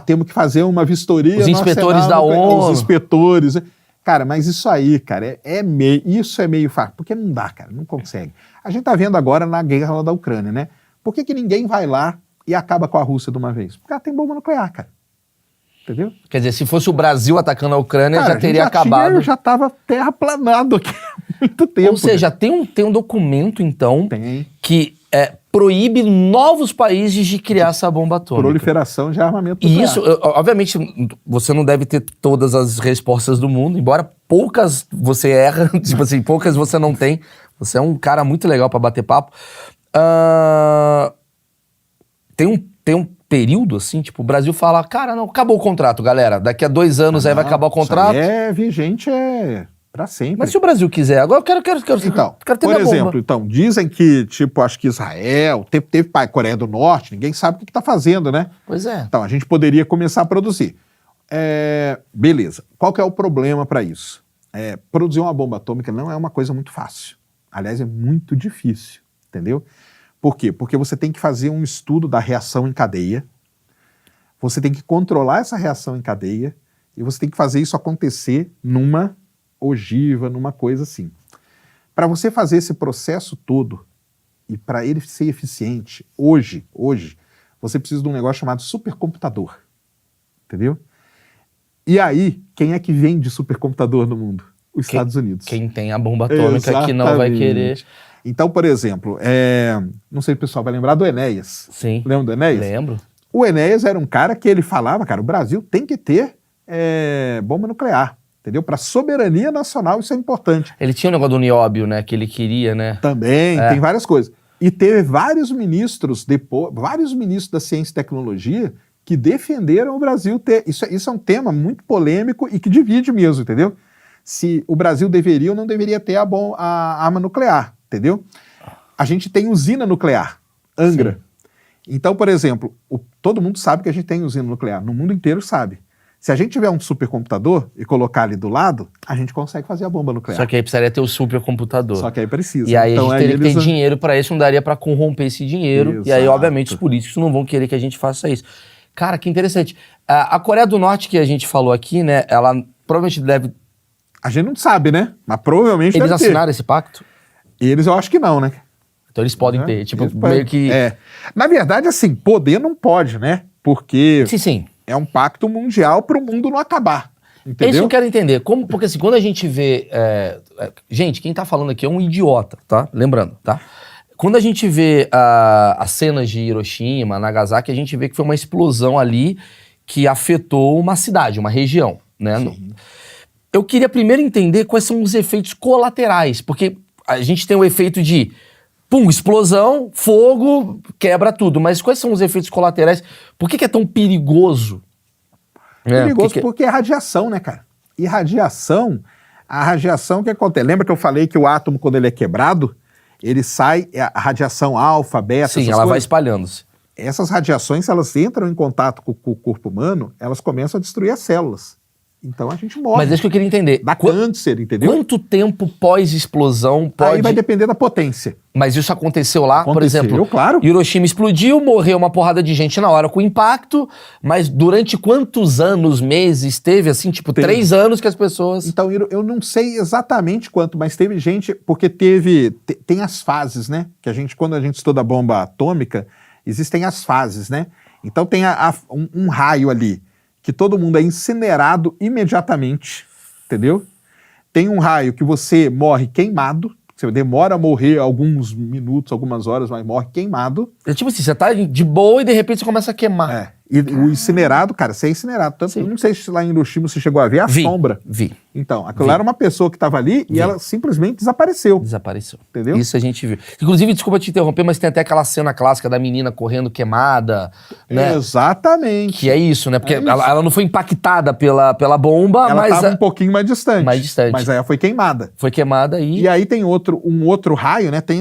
Temos que fazer uma vistoria Os no inspetores arsenal da nuclear, ONU. Os inspetores. Cara, mas isso aí, cara, isso é meio fácil, porque não dá, cara, não consegue. A gente tá vendo agora na guerra lá da Ucrânia, né? Por que ninguém vai lá e acaba com a Rússia de uma vez? Porque ela tem bomba nuclear, cara. Entendeu? Quer dizer, se fosse o Brasil atacando a Ucrânia, Cara, já teria a gente acabado. Já tava terraplanado aqui. muito tempo. Ou seja, tem um documento, então, Tem que proíbe novos países de criar essa bomba atômica. proliferação de armamento E nuclear. isso, obviamente, você não deve ter todas as respostas do mundo, embora poucas você erra, tipo assim, poucas você não tem. Você é um cara muito legal pra bater papo. Tem um período, assim, tipo, o Brasil fala, cara, não, acabou o contrato, galera. Daqui a 2 anos aí vai acabar o contrato. Isso aí é vigente pra sempre. Mas se o Brasil quiser, agora eu quero Então, quero ter por minha exemplo, bomba. então, dizem que, tipo, acho que Israel, teve Coreia do Norte, ninguém sabe o que tá fazendo, né? Pois é. Então, a gente poderia começar a produzir. Beleza. Qual que é o problema para isso? Produzir uma bomba atômica não é uma coisa muito fácil. Aliás, é muito difícil, entendeu? Por quê? Porque você tem que fazer um estudo da reação em cadeia, você tem que controlar essa reação em cadeia e você tem que fazer isso acontecer numa ogiva, numa coisa assim. Para você fazer esse processo todo e para ele ser eficiente, hoje, você precisa de um negócio chamado supercomputador, entendeu? E aí, quem é que vende supercomputador no mundo? Os Estados Unidos. Quem tem a bomba atômica que não vai Exatamente. querer. Então, por exemplo, não sei se o pessoal vai lembrar do Enéas. Sim. Lembra do Enéas? Lembro. O Enéas era um cara que ele falava, cara, o Brasil tem que ter bomba nuclear, entendeu? Para soberania nacional isso é importante. Ele tinha o negócio do nióbio, né? Que ele queria, né? Também, tem várias coisas. E teve vários ministros da ciência e tecnologia que defenderam o Brasil ter. Isso é um tema muito polêmico e que divide mesmo, entendeu? Se o Brasil deveria ou não deveria ter a arma nuclear, entendeu? A gente tem usina nuclear, Angra. Sim. Então, por exemplo, todo mundo sabe que a gente tem usina nuclear, no mundo inteiro sabe. Se a gente tiver um supercomputador e colocar ali do lado, a gente consegue fazer a bomba nuclear. Só que aí precisaria ter o supercomputador. Só que aí precisa. E aí então, a gente teria que ter eles- dinheiro pra isso, não daria pra corromper esse dinheiro. E aí, Exato. obviamente, os políticos não vão querer que a gente faça isso. Cara, que interessante. A Coreia do Norte, que a gente falou aqui, né? Ela provavelmente deve... A gente não sabe, né? Mas provavelmente Eles deve ter. assinaram esse pacto? Eles eu acho que não, né? Então eles podem Né? ter. Tipo, Eles meio podem- que... Na verdade, assim, poder não pode, né? Porque Sim, sim. é um pacto mundial para o mundo não acabar. É Entendeu? isso que eu quero entender. Porque assim, quando a gente vê... gente, quem tá falando aqui é um idiota, tá? Lembrando, tá? Quando a gente vê as cenas de Hiroshima, Nagasaki, a gente vê que foi uma explosão ali que afetou uma cidade, uma região, né? Eu queria primeiro entender quais são os efeitos colaterais, porque a gente tem o efeito de pum, explosão, fogo, quebra tudo, mas quais são os efeitos colaterais? Por que é tão perigoso? Perigoso porque é radiação, né, cara? E a radiação que acontece. Lembra que eu falei que o átomo, quando ele é quebrado, ele sai, a radiação alfa, beta, Sim, essas ela vai coisas. espalhando-se. Essas radiações, se elas entram em contato com o corpo humano, elas começam a destruir as células. Então a gente morre. Mas é isso que eu queria entender. Dá câncer, entendeu? Quanto tempo pós-explosão pode... Aí vai depender da potência. Mas isso aconteceu lá, por Aconteceu, exemplo, claro. Hiroshima explodiu, morreu uma porrada de gente na hora com o impacto, mas durante quantos anos, meses teve, assim, tipo, Teve. 3 anos que as pessoas... Então, eu não sei exatamente quanto, mas teve gente, porque tem as fases, né? Que a gente, quando a gente estuda bomba atômica, existem as fases, né? Então tem um raio ali, que todo mundo é incinerado imediatamente, entendeu? Tem um raio que você morre queimado, você demora a morrer alguns minutos, algumas horas, mas morre queimado. É tipo assim, você tá de boa e de repente você começa a queimar. E o incinerado, cara, você é incinerado. Tanto, eu não sei se lá em Hiroshima você chegou a ver a sombra. Vi. Então, aquilo lá era uma pessoa que estava ali e ela simplesmente desapareceu. Desapareceu. Entendeu? Isso a gente viu. Inclusive, desculpa te interromper, mas tem até aquela cena clássica da menina correndo queimada, né? Exatamente. Que é isso, né? Porque É isso. ela não foi impactada pela bomba, Ela mas estava um pouquinho mais distante. mais distante. Mas aí ela foi queimada. foi queimada E aí tem um outro raio, né? Tem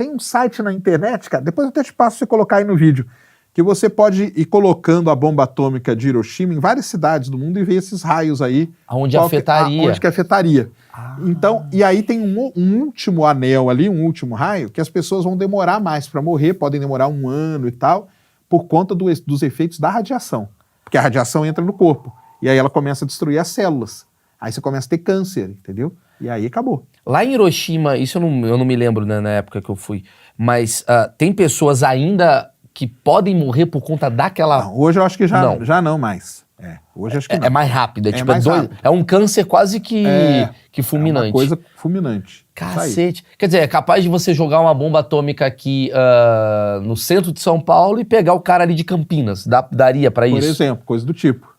um site na internet, cara. Depois eu até te passo pra você colocar aí no vídeo. Que você pode ir colocando a bomba atômica de Hiroshima em várias cidades do mundo e ver esses raios aí. Onde afetaria. Onde que afetaria. Então, e aí tem um último anel ali, um último raio, que as pessoas vão demorar mais para morrer, podem demorar 1 ano e tal, por conta dos efeitos da radiação. Porque a radiação entra no corpo. E aí ela começa a destruir as células. Aí você começa a ter câncer, entendeu? E aí acabou. Lá em Hiroshima, isso eu não me lembro, né, na época que eu fui, mas tem pessoas ainda que podem morrer por conta daquela... Não, hoje eu acho que já não mais. Hoje acho que não. É mais rápido, É mais rápido. É um câncer quase que fulminante. É uma coisa fulminante. Isso aí. Cacete. Quer dizer, é capaz de você jogar uma bomba atômica aqui no centro de São Paulo e pegar o cara ali de Campinas. Daria pra isso? Por exemplo, coisa do tipo.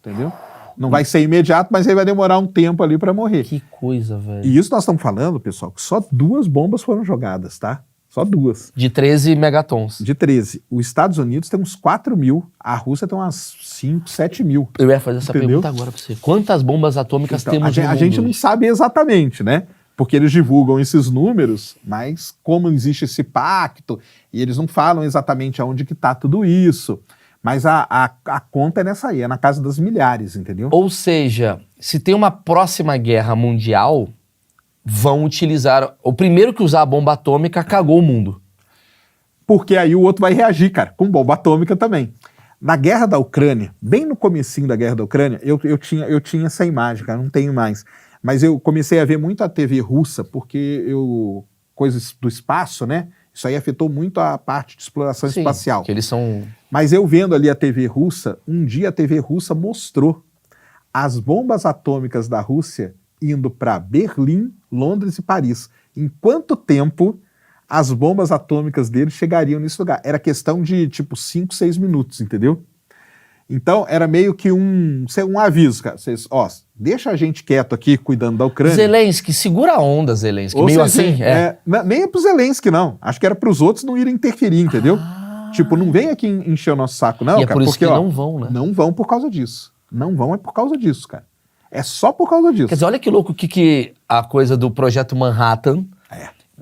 Entendeu? Não vai ser imediato, mas aí vai demorar um tempo ali pra morrer. Que coisa, velho. E isso nós estamos falando, pessoal, que só 2 bombas foram jogadas, tá? Só 2. De 13 megatons. De 13. Os Estados Unidos tem uns 4 mil, a Rússia tem umas 5, 7 mil. Eu ia fazer essa Entendeu? pergunta agora pra você. Quantas bombas atômicas Então, temos no mundo a gente não hoje? sabe exatamente, né? Porque eles divulgam esses números, mas como existe esse pacto, e eles não falam exatamente aonde que tá tudo isso. Mas a conta é nessa aí, é na casa das milhares, entendeu? Ou seja, se tem uma próxima guerra mundial, vão utilizar... O primeiro que usar a bomba atômica cagou o mundo. Porque aí o outro vai reagir, cara, com bomba atômica também. Na guerra da Ucrânia, bem no comecinho da guerra da Ucrânia, eu tinha essa imagem, cara, não tenho mais. Mas eu comecei a ver muito a TV russa, porque coisas do espaço, né? Isso aí afetou muito a parte de exploração Sim, espacial. que eles são... Mas eu vendo ali a TV russa, um dia a TV russa mostrou as bombas atômicas da Rússia indo para Berlim, Londres e Paris. Em quanto tempo as bombas atômicas deles chegariam nesse lugar? Era questão de, 5, 6 minutos, entendeu? Então, era meio que um aviso, cara. Vocês, deixa a gente quieto aqui, cuidando da Ucrânia. Zelensky, segura a onda, Zelensky. Meio assim, nem é pro Zelensky, não. Acho que era pros outros não irem interferir, entendeu? Não vem aqui encher o nosso saco, não, E é cara. por isso Porque, que não vão, né? Não vão por causa disso. Não vão é por causa disso, cara. É só por causa disso. Quer dizer, olha que louco que a coisa do Projeto Manhattan...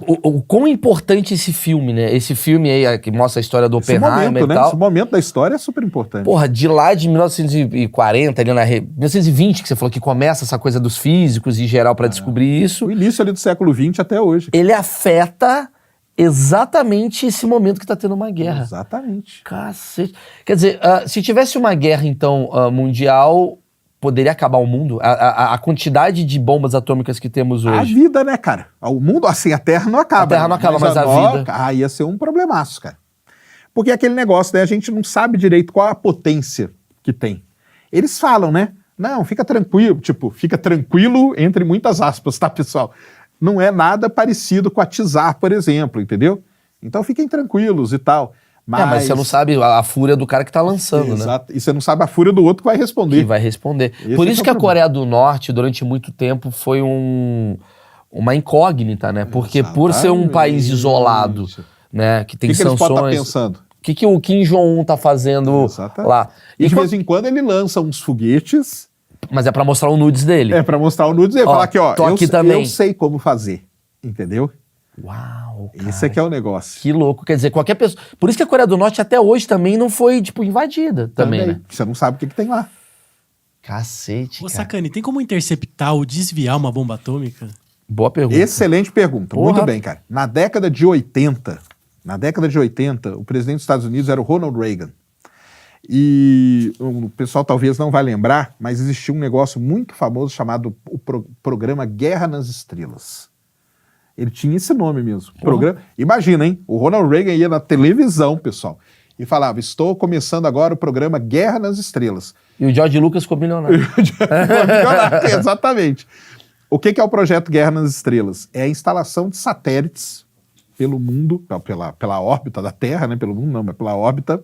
O quão importante esse filme, né? Esse filme aí que mostra a história do Oppenheimer e tal. Esse momento da história é super importante. Porra, de lá de 1940, ali 1920, que você falou que começa essa coisa dos físicos em geral pra descobrir isso. O início ali do século XX até hoje. Ele afeta exatamente esse momento que tá tendo uma guerra. Exatamente. Cacete. Quer dizer, se tivesse uma guerra, então, mundial, poderia acabar o mundo? A quantidade de bombas atômicas que temos hoje. A vida, né, cara? O mundo, assim, a Terra não acaba. A Terra não acaba, mas a vida... ia ser um problemaço, cara. Porque é aquele negócio, né? A gente não sabe direito qual a potência que tem. Eles falam, né? Não, fica tranquilo. Fica tranquilo entre muitas aspas, tá, pessoal? Não é nada parecido com a Tsar, por exemplo, entendeu? Então fiquem tranquilos e tal. Mas você não sabe a fúria do cara que tá lançando, exato, né? E você não sabe a fúria do outro que vai responder. Que vai responder. Por isso que a Coreia do Norte, durante muito tempo, foi uma incógnita, né? Porque por ser um país isolado, né? Que tem sanções... O que eles podem estar pensando? O que o Kim Jong-un tá fazendo lá? E de vez em quando ele lança uns foguetes... Mas é pra mostrar o nudes dele. É pra mostrar o nudes dele. Falar que, eu sei como fazer. Entendeu? Uau, cara. Isso é que é o negócio. Que louco. Quer dizer, qualquer pessoa... Por isso que a Coreia do Norte até hoje também não foi, invadida também, né? Você não sabe o que tem lá. Cacete, Ô, cara. Sacani, tem como interceptar ou desviar uma bomba atômica? Boa pergunta. Excelente pergunta. Porra. Muito bem, cara. Na década de 80, o presidente dos Estados Unidos era o Ronald Reagan. E o pessoal talvez não vai lembrar, mas existia um negócio muito famoso chamado o programa Guerra nas Estrelas. Ele tinha esse nome mesmo. Programa. Imagina, hein? O Ronald Reagan ia na televisão, pessoal, e falava: estou começando agora o programa Guerra nas Estrelas. E o George Lucas ficou milionário. Exatamente. O que é o projeto Guerra nas Estrelas? É a instalação de satélites pelo mundo, pela órbita da Terra, né? Pelo mundo não, mas pela órbita.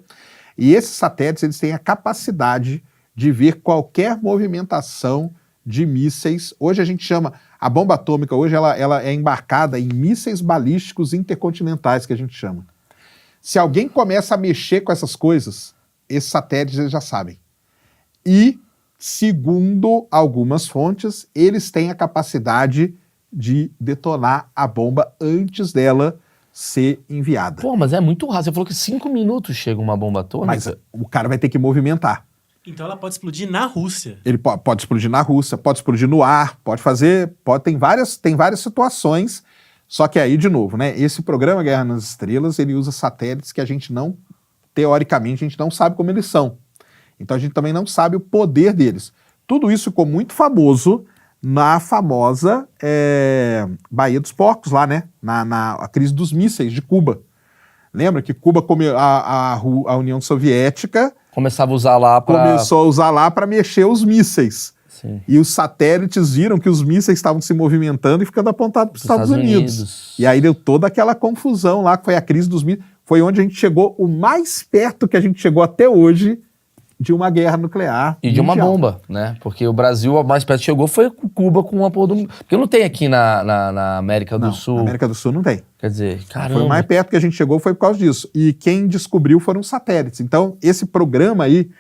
E esses satélites, eles têm a capacidade de ver qualquer movimentação de mísseis. Hoje a gente chama, a bomba atômica hoje ela é embarcada em mísseis balísticos intercontinentais, que a gente chama. Se alguém começa a mexer com essas coisas, esses satélites eles já sabem. E, segundo algumas fontes, eles têm a capacidade de detonar a bomba antes dela ser enviada. Pô, mas é muito rápido. Você falou que 5 minutos chega uma bomba atômica. Mas o cara vai ter que movimentar. Então ela pode explodir na Rússia. Ele pode explodir na Rússia, pode explodir no ar, tem várias situações, só que aí, de novo, né, esse programa Guerra nas Estrelas, ele usa satélites que a gente não, teoricamente, a gente não sabe como eles são. Então a gente também não sabe o poder deles. Tudo isso ficou muito famoso na famosa Baía dos Porcos, lá, né, na crise dos mísseis de Cuba. Lembra que Cuba, a União Soviética Começava a usar lá pra... Começou a usar lá para mexer os mísseis. Sim. E os satélites viram que os mísseis estavam se movimentando e ficando apontados para os Estados Unidos. E aí deu toda aquela confusão lá, que foi a crise dos mísseis. Foi onde a gente chegou, o mais perto que a gente chegou até hoje, de uma guerra nuclear. E de uma mundial. bomba, né? Porque o Brasil, o mais perto que chegou foi Cuba com a porra do... Porque não tem aqui na América do Não, Sul. na América do Sul não tem. Quer dizer, caramba. Foi o mais perto que a gente chegou foi por causa disso. E quem descobriu foram os satélites. Então, esse programa aí,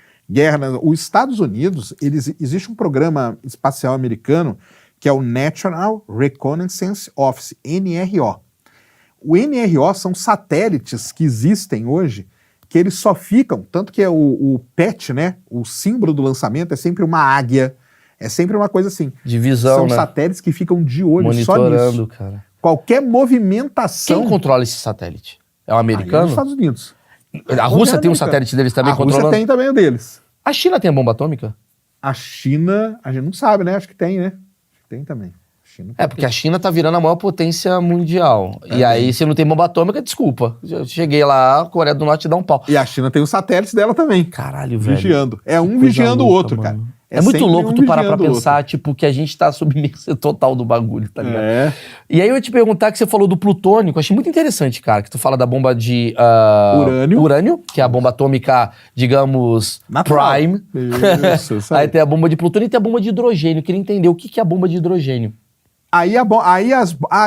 os Estados Unidos, existe um programa espacial americano que é o National Reconnaissance Office, NRO. O NRO são satélites que existem hoje, que eles só ficam, tanto que é o PET, né, o símbolo do lançamento é sempre uma águia, é sempre uma coisa assim. De visão, São né? satélites que ficam de olho só Monitorando, nisso. cara. Qualquer movimentação... Quem controla esse satélite? É o Aí é americano? nos Estados Unidos. A Rússia tem um satélite deles também a controlando? Rússia tem também o deles. A China tem a bomba atômica? A China, a gente não sabe, né? Acho que tem, né? Acho que tem também. A China É, porque a China tá virando a maior potência mundial. E aí, se não tem bomba atômica, desculpa. Eu cheguei lá, a Coreia do Norte dá um pau. E a China tem os satélites dela também. Caralho, velho. Vigiando. É Que um coisa vigiando o louca, outro, mano. cara. É muito sempre louco um tu parar pra vigiando o pensar, tipo, que a gente tá submerso total do bagulho, tá ligado? É. E aí eu ia te perguntar que você falou do plutônio, que eu achei muito interessante, cara, que tu fala da bomba de urânio, que é a bomba atômica, digamos, Natural. prime. Isso Aí tem a bomba de plutônio e tem a bomba de hidrogênio. Eu queria entender o que é a bomba de hidrogênio.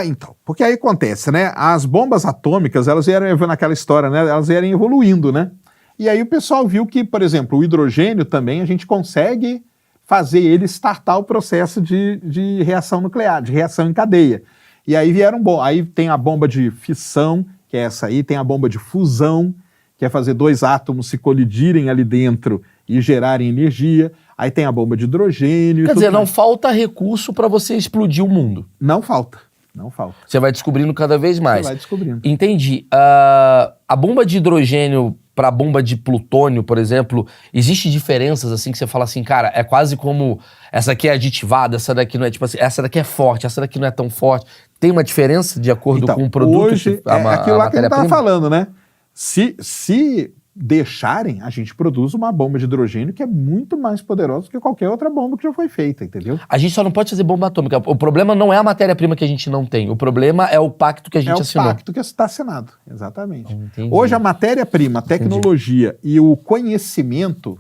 Então, porque aí acontece, né? As bombas atômicas, elas vieram naquela história, né? Elas vieram evoluindo, né? E aí o pessoal viu que, por exemplo, o hidrogênio também a gente consegue fazer ele startar o processo de reação nuclear, de reação em cadeia. E aí aí tem a bomba de fissão, que é essa aí, tem a bomba de fusão, que é fazer dois átomos se colidirem ali dentro e gerarem energia. Aí tem a bomba de hidrogênio. Quer dizer, não mais. falta recurso pra você explodir o mundo. Não falta, não falta. Você vai descobrindo cada vez mais. Você vai descobrindo. Entendi. A bomba de hidrogênio para a bomba de plutônio, por exemplo, existe diferenças assim que você fala assim, cara, é quase como essa aqui é aditivada, essa daqui não é, tipo assim, essa daqui é forte, essa daqui não é tão forte. Tem uma diferença de acordo com o produto? Hoje, aquilo lá que a gente estava falando, né? Se deixarem, a gente produz uma bomba de hidrogênio que é muito mais poderosa do que qualquer outra bomba que já foi feita, entendeu? A gente só não pode fazer bomba atômica. O problema não é a matéria-prima que a gente não tem. O problema é o pacto que a gente assinou. É o pacto que está assinado, exatamente. Entendi. Hoje a matéria-prima, a tecnologia e o conhecimento,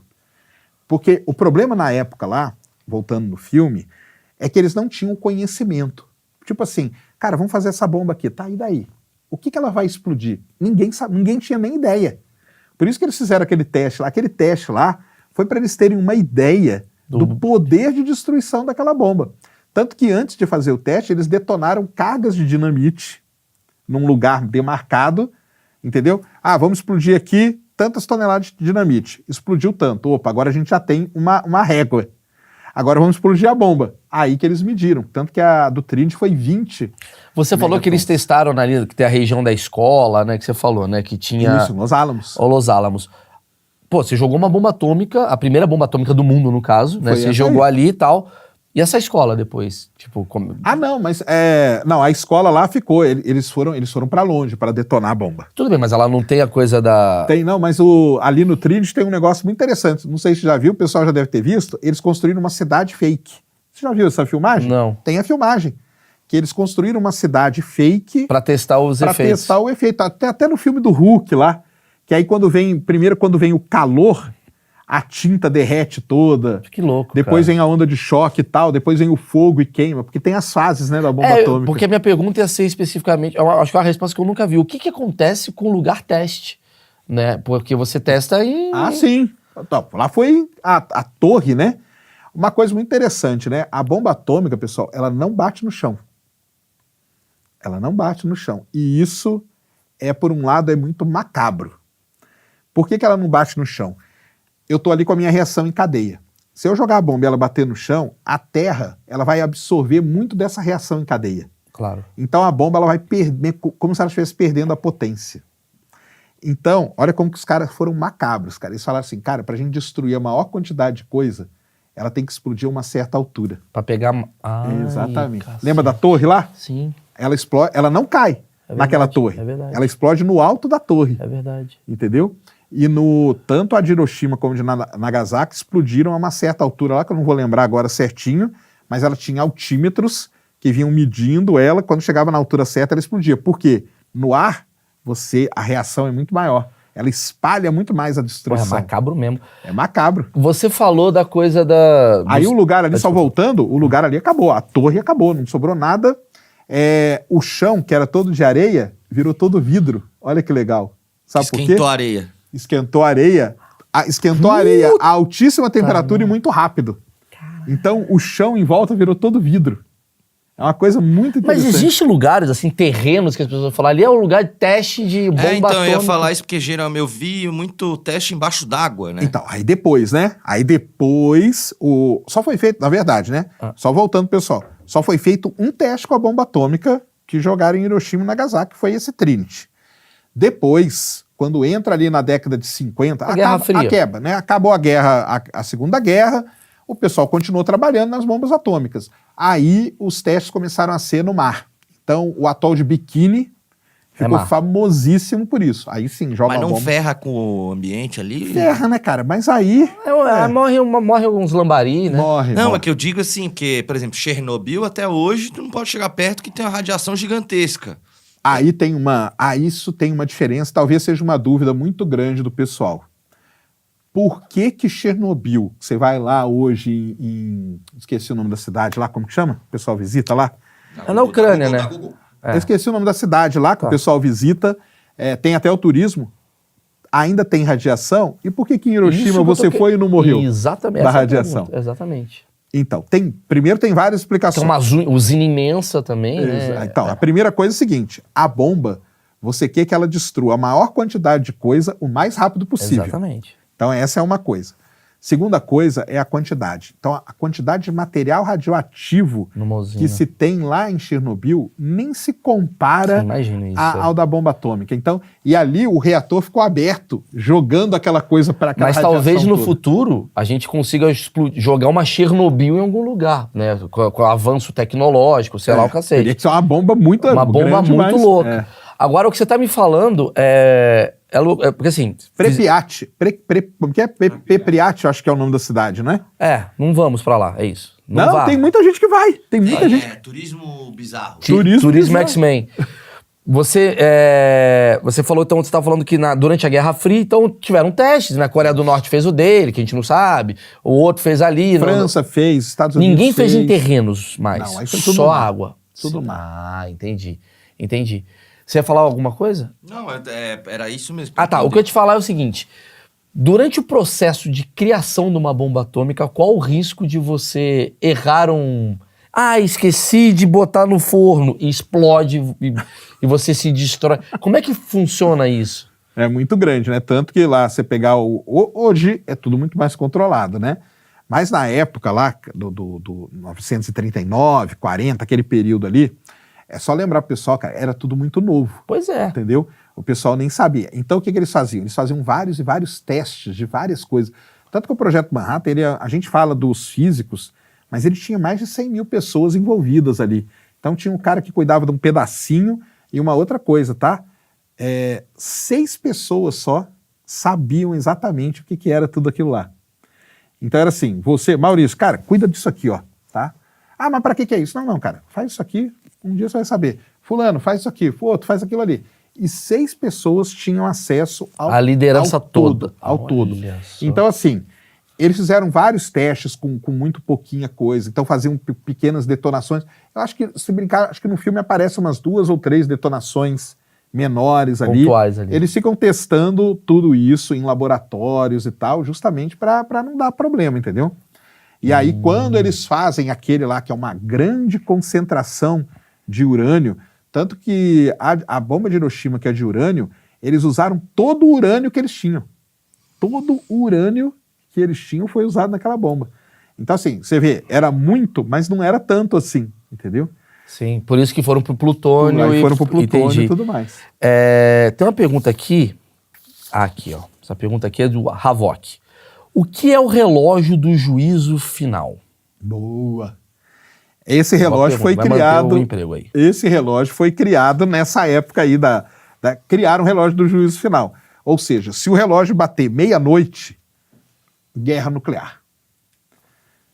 porque o problema na época lá, voltando no filme, é que eles não tinham conhecimento. Tipo assim, cara, vamos fazer essa bomba aqui, tá, e daí? O que ela vai explodir? Ninguém sabe, ninguém tinha nem ideia. Por isso que eles fizeram aquele teste lá. Aquele teste lá foi para eles terem uma ideia do poder de destruição daquela bomba. Tanto que antes de fazer o teste, eles detonaram cargas de dinamite num lugar demarcado, entendeu? Ah, vamos explodir aqui tantas toneladas de dinamite. Explodiu tanto. Opa, agora a gente já tem uma régua. Agora vamos explodir a bomba. Aí que eles mediram. Tanto que a do Trinity foi 20. Você falou que eles testaram ali, que tem a região da escola, né? Que você falou, né? Que tinha... Isso, Los Alamos. Ou Los Alamos. Pô, você jogou uma bomba atômica, a primeira bomba atômica do mundo, no caso, né? Foi Você essa jogou aí. ali e tal. E essa escola depois? Tipo, Ah, não, mas não, a escola lá ficou. Eles foram para longe para detonar a bomba. Tudo bem, mas ela não tem a coisa da... Tem, não, mas ali no Trinity tem um negócio muito interessante. Não sei se você já viu, o pessoal já deve ter visto. Eles construíram uma cidade fake. Você já viu essa filmagem? Não. Tem a filmagem. Que eles construíram uma cidade fake Pra testar os para efeitos. testar o efeito. Até no filme do Hulk lá, que aí quando vem o calor, a tinta derrete toda. Que louco, Depois cara. vem a onda de choque e tal, depois vem o fogo e queima, porque tem as fases, né, da bomba atômica. Porque a minha pergunta ia ser especificamente, eu acho que é uma resposta que eu nunca vi. O que acontece com o lugar teste? Né? Porque você testa em... Ah, sim. Então, lá foi a torre, né? Uma coisa muito interessante, né? A bomba atômica, pessoal, ela não bate no chão. Ela não bate no chão. E isso, por um lado, é muito macabro. Por que ela não bate no chão? Eu tô ali com a minha reação em cadeia. Se eu jogar a bomba e ela bater no chão, a Terra ela vai absorver muito dessa reação em cadeia. Claro. Então a bomba ela vai perder, como se ela estivesse perdendo a potência. Então, olha como que os caras foram macabros, cara. Eles falaram assim, cara, pra gente destruir a maior quantidade de coisa, ela tem que explodir a uma certa altura. Pra pegar... Exatamente. cacete. Lembra da torre lá? Sim, Ela explode, ela não cai É naquela verdade, torre. é verdade. Ela explode no alto da torre, é verdade. entendeu? E tanto a de Hiroshima como a de Nagasaki explodiram a uma certa altura lá, que eu não vou lembrar agora certinho, mas ela tinha altímetros que vinham medindo ela, quando chegava na altura certa ela explodia. Por quê? No ar, a reação é muito maior. Ela espalha muito mais a Pô, destruição. é macabro mesmo. É macabro. Você falou da coisa da... Aí o lugar ali, só voltando, o lugar ali acabou. A torre acabou, não sobrou nada. O chão, que era todo de areia, virou todo vidro. Olha que legal. Sabe por quê? Esquentou a areia. Esquentou a areia. Esquentou a areia a altíssima temperatura e muito rápido. Então o chão em volta virou todo vidro. É uma coisa muito interessante. Mas existem lugares, assim, terrenos que as pessoas falam, ali é um lugar de teste de bomba Então eu ia atômica. falar isso porque geralmente eu vi muito teste embaixo d'água, né? Então, aí depois, né? Aí depois, só foi feito, na verdade, né? Só voltando, pessoal, só foi feito um teste com a bomba atômica que jogaram em Hiroshima e Nagasaki, que foi esse Trinity. Depois, quando entra ali na década de 50, Guerra Fria. quebra, né? Acabou a guerra, a Segunda Guerra, o pessoal continuou trabalhando nas bombas atômicas. Aí os testes começaram a ser no mar. Então, o atol de Bikini ficou famosíssimo por isso. Aí sim, joga Mas uma não bomba. ferra com o ambiente ali? Ferra, né, cara? Mas aí... Morre alguns lambari, né? Morre. Não, morre. é que eu digo assim, porque, por exemplo, Chernobyl, até hoje, tu não pode chegar perto que tem uma radiação gigantesca. Aí isso tem uma diferença, talvez seja uma dúvida muito grande do pessoal. Por que Chernobyl, você vai lá hoje esqueci o nome da cidade lá, como que chama? O pessoal visita lá? É na Ucrânia, né? Eu esqueci o nome da cidade lá, que o pessoal visita, tem até o turismo, ainda tem radiação, e por que em Hiroshima você foi e não morreu? Exatamente. Da essa é a radiação. pergunta, exatamente. Então, primeiro tem várias Tem explicações. uma usina imensa também, né? Então, a primeira coisa é o seguinte, a bomba, você quer que ela destrua a maior quantidade de coisa o mais rápido possível. Exatamente. Então, essa é uma coisa. Segunda coisa é a quantidade. Então, a quantidade de material radioativo Numa usina. que se tem lá em Chernobyl nem se compara Imagina isso. ao da bomba atômica. Então, e ali o reator ficou aberto, jogando aquela coisa para aquela Mas radiação talvez no toda. futuro a gente consiga jogar uma Chernobyl em algum lugar, né? Com o avanço tecnológico, sei lá o cacete. Teria que ser uma bomba muito Uma bomba grande, muito mas, louca. Agora, o que você tá me falando porque assim... Pripyat. Como que é? Pripyat, eu acho que é o nome da cidade, né? Não vamos pra lá, é isso. Não, vá. tem muita gente que vai. Tem muita gente. Turismo bizarro. Turismo bizarro. X-Men. Você falou, então, você estava falando que durante a Guerra Fria, então, tiveram testes, né? A Coreia do Norte fez o dele, que a gente não sabe, o outro fez ali. França fez, Estados Unidos Ninguém fez em terrenos mais, Não, aí foi tudo só mar. água. Tudo mar. Entendi. Você ia falar alguma coisa? Não, era isso mesmo. Ah, tá. O que eu ia te falar é o seguinte. Durante o processo de criação de uma bomba atômica, qual o risco de você errar esqueci de botar no forno e explode e você se destrói? Como é que funciona isso? É muito grande, né? Tanto que lá você pegar hoje é tudo muito mais controlado, né? Mas na época lá, do 939, 40, aquele período ali, é só lembrar pro pessoal, cara, era tudo muito novo. Pois é. Entendeu? O pessoal nem sabia. Então o que eles faziam? Eles faziam vários e vários testes de várias coisas. Tanto que o Projeto Manhattan, a gente fala dos físicos, mas ele tinha mais de 100 mil pessoas envolvidas ali. Então tinha um cara que cuidava de um pedacinho e uma outra coisa, tá? 6 pessoas só sabiam exatamente o que era tudo aquilo lá. Então era assim, você, Maurício, cara, cuida disso aqui, ó, tá? Ah, mas pra que é isso? Não, cara, faz isso aqui, um dia você vai saber. Fulano, faz isso aqui, outro faz aquilo ali. E 6 pessoas tinham acesso a liderança toda. Ao todo. Só. Então, assim, eles fizeram vários testes com muito pouquinha coisa, então faziam pequenas detonações. Eu acho que, se brincar, acho que no filme aparecem umas 2 ou 3 detonações menores ali. Pontuais ali. Eles ficam testando tudo isso em laboratórios e tal, justamente para não dar problema, entendeu? E aí, quando eles fazem aquele lá, que é uma grande concentração de urânio, tanto que a bomba de Hiroshima, que é de urânio, eles usaram todo o urânio que eles tinham. Todo o urânio que eles tinham foi usado naquela bomba. Então, assim, você vê, era muito, mas não era tanto assim, entendeu? Sim, por isso que foram pro plutônio. Aí foram pro plutônio entendi. e tudo mais. Tem uma pergunta aqui. Aqui, ó. Essa pergunta aqui é do Havok. O que é o relógio do juízo final? Boa. Esse relógio foi Vai manter criado. o emprego aí. Esse relógio foi criado nessa época aí criaram o relógio do juízo final. Ou seja, se o relógio bater meia-noite, guerra nuclear.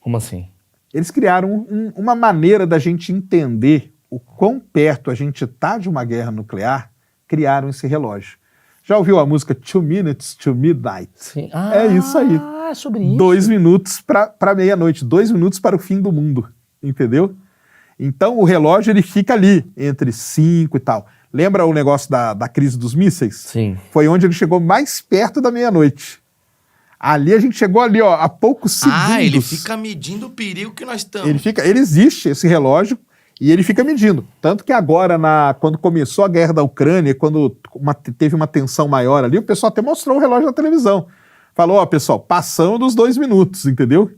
Como assim? Eles criaram uma maneira da gente entender o quão perto a gente está de uma guerra nuclear, criaram esse relógio. Já ouviu a música 2 Minutes to Midnight? Sim. É isso aí. Ah, é sobre isso. 2 minutos para meia-noite, 2 minutos para o fim do mundo, entendeu? Então o relógio ele fica ali, entre 5 e tal. Lembra o negócio da crise dos mísseis? Sim. Foi onde ele chegou mais perto da meia-noite. Ali a gente chegou ali, ó, a poucos segundos. Ah, ele fica medindo o perigo que nós estamos. Ele existe, esse relógio, e ele fica medindo. Tanto que agora, quando começou a guerra da Ucrânia, quando teve uma tensão maior ali, o pessoal até mostrou o relógio na televisão. Falou, ó, pessoal, passamos dos 2 minutos, entendeu?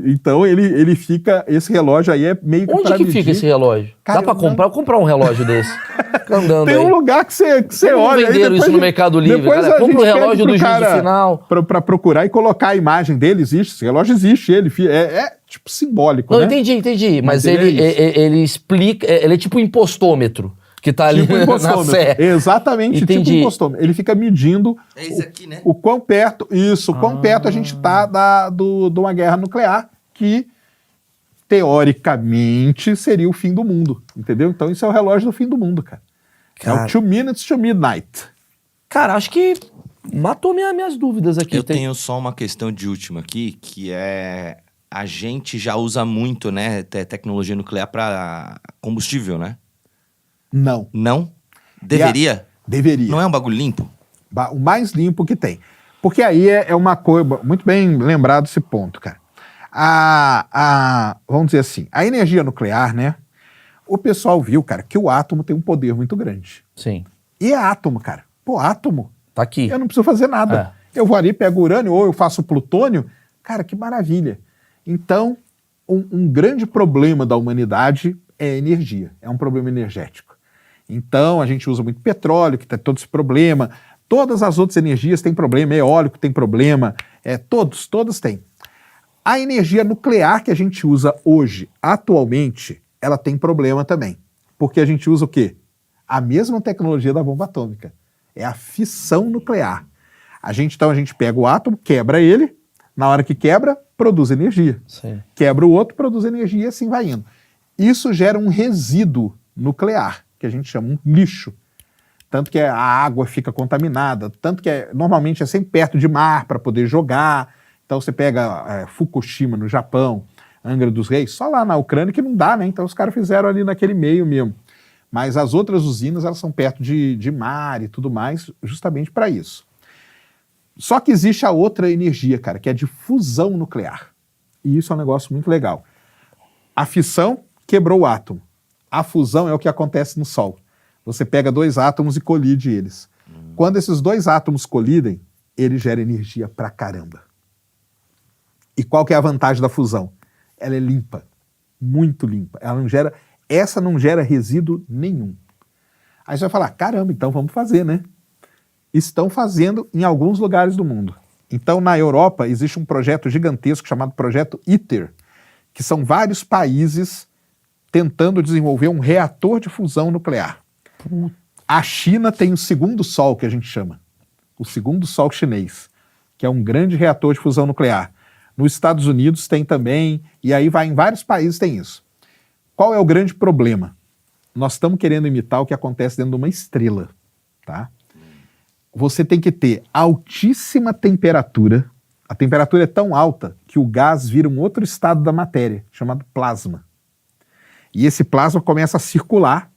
Então ele fica, esse relógio aí é meio que Onde pra que medir. fica esse relógio? Cara, Dá pra comprar? Eu vou comprar um relógio desse. Fica andando Tem aí. um lugar que você Como olha. aí venderam depois isso no Mercado Livre, depois cara? a Compra gente o relógio pede pro do juízo cara final. Pra procurar e colocar a imagem dele, existe. Esse relógio existe, é tipo simbólico, Não, né? entendi. Mas Mas ele é ele explica. Ele é tipo um impostômetro que tá ali Tipo na impostômetro. Sé. Exatamente, Entendi. tipo impostômetro. Ele fica medindo É esse aqui, né? o quão perto, quão perto a gente tá de uma guerra nuclear que, teoricamente, seria o fim do mundo, entendeu? Então isso é o relógio do fim do mundo, cara. É o 2 Minutes to Midnight. Cara, acho que matou minhas dúvidas aqui. Eu tenho só uma questão de última aqui, que é... A gente já usa muito, né, tecnologia nuclear para combustível, né? Não. Não? Deveria? Deveria. Não é um bagulho limpo? O mais limpo que tem. Porque aí é uma coisa... Muito bem lembrado esse ponto, cara. Vamos dizer assim, a energia nuclear, né? O pessoal viu, cara, que o átomo tem um poder muito grande. Sim. E é átomo, cara. Pô, átomo. Tá aqui. Eu não preciso fazer nada. Eu vou ali, pego urânio ou eu faço plutônio. Cara, que maravilha. Então, um grande problema da humanidade é a energia. É um problema energético. Então, a gente usa muito petróleo, que tem todo esse problema. Todas as outras energias têm problema. Eólico tem problema. Todas têm. A energia nuclear que a gente usa hoje, atualmente, ela tem problema também. Porque a gente usa o quê? A mesma tecnologia da bomba atômica. É a fissão nuclear. Então a gente pega o átomo, quebra ele, na hora que quebra, produz energia. Sim. Quebra o outro, produz energia e assim vai indo. Isso gera um resíduo nuclear, que a gente chama um lixo. Tanto que a água fica contaminada, tanto que normalmente é sempre perto de mar para poder jogar. Então você pega Fukushima no Japão, Angra dos Reis, só lá na Ucrânia que não dá, né? Então os caras fizeram ali naquele meio mesmo. Mas as outras usinas, elas são perto de mar e tudo mais, justamente para isso. Só que existe a outra energia, cara, que é de fusão nuclear. E isso é um negócio muito legal. A fissão quebrou o átomo. A fusão é o que acontece no Sol. Você pega 2 átomos e colide eles. Quando esses 2 átomos colidem, ele gera energia pra caramba. E qual que é a vantagem da fusão? Ela é limpa, muito limpa. Essa não gera resíduo nenhum. Aí você vai falar, caramba, então vamos fazer, né? Estão fazendo em alguns lugares do mundo. Então, na Europa, existe um projeto gigantesco chamado Projeto ITER, que são vários países tentando desenvolver um reator de fusão nuclear. A China tem o segundo Sol, que a gente chama. O segundo Sol chinês, que é um grande reator de fusão nuclear. Nos Estados Unidos tem também, e aí vai em vários países tem isso. Qual é o grande problema? Nós estamos querendo imitar o que acontece dentro de uma estrela, tá? Você tem que ter altíssima temperatura. A temperatura é tão alta que o gás vira um outro estado da matéria, chamado plasma. E esse plasma começa a circular,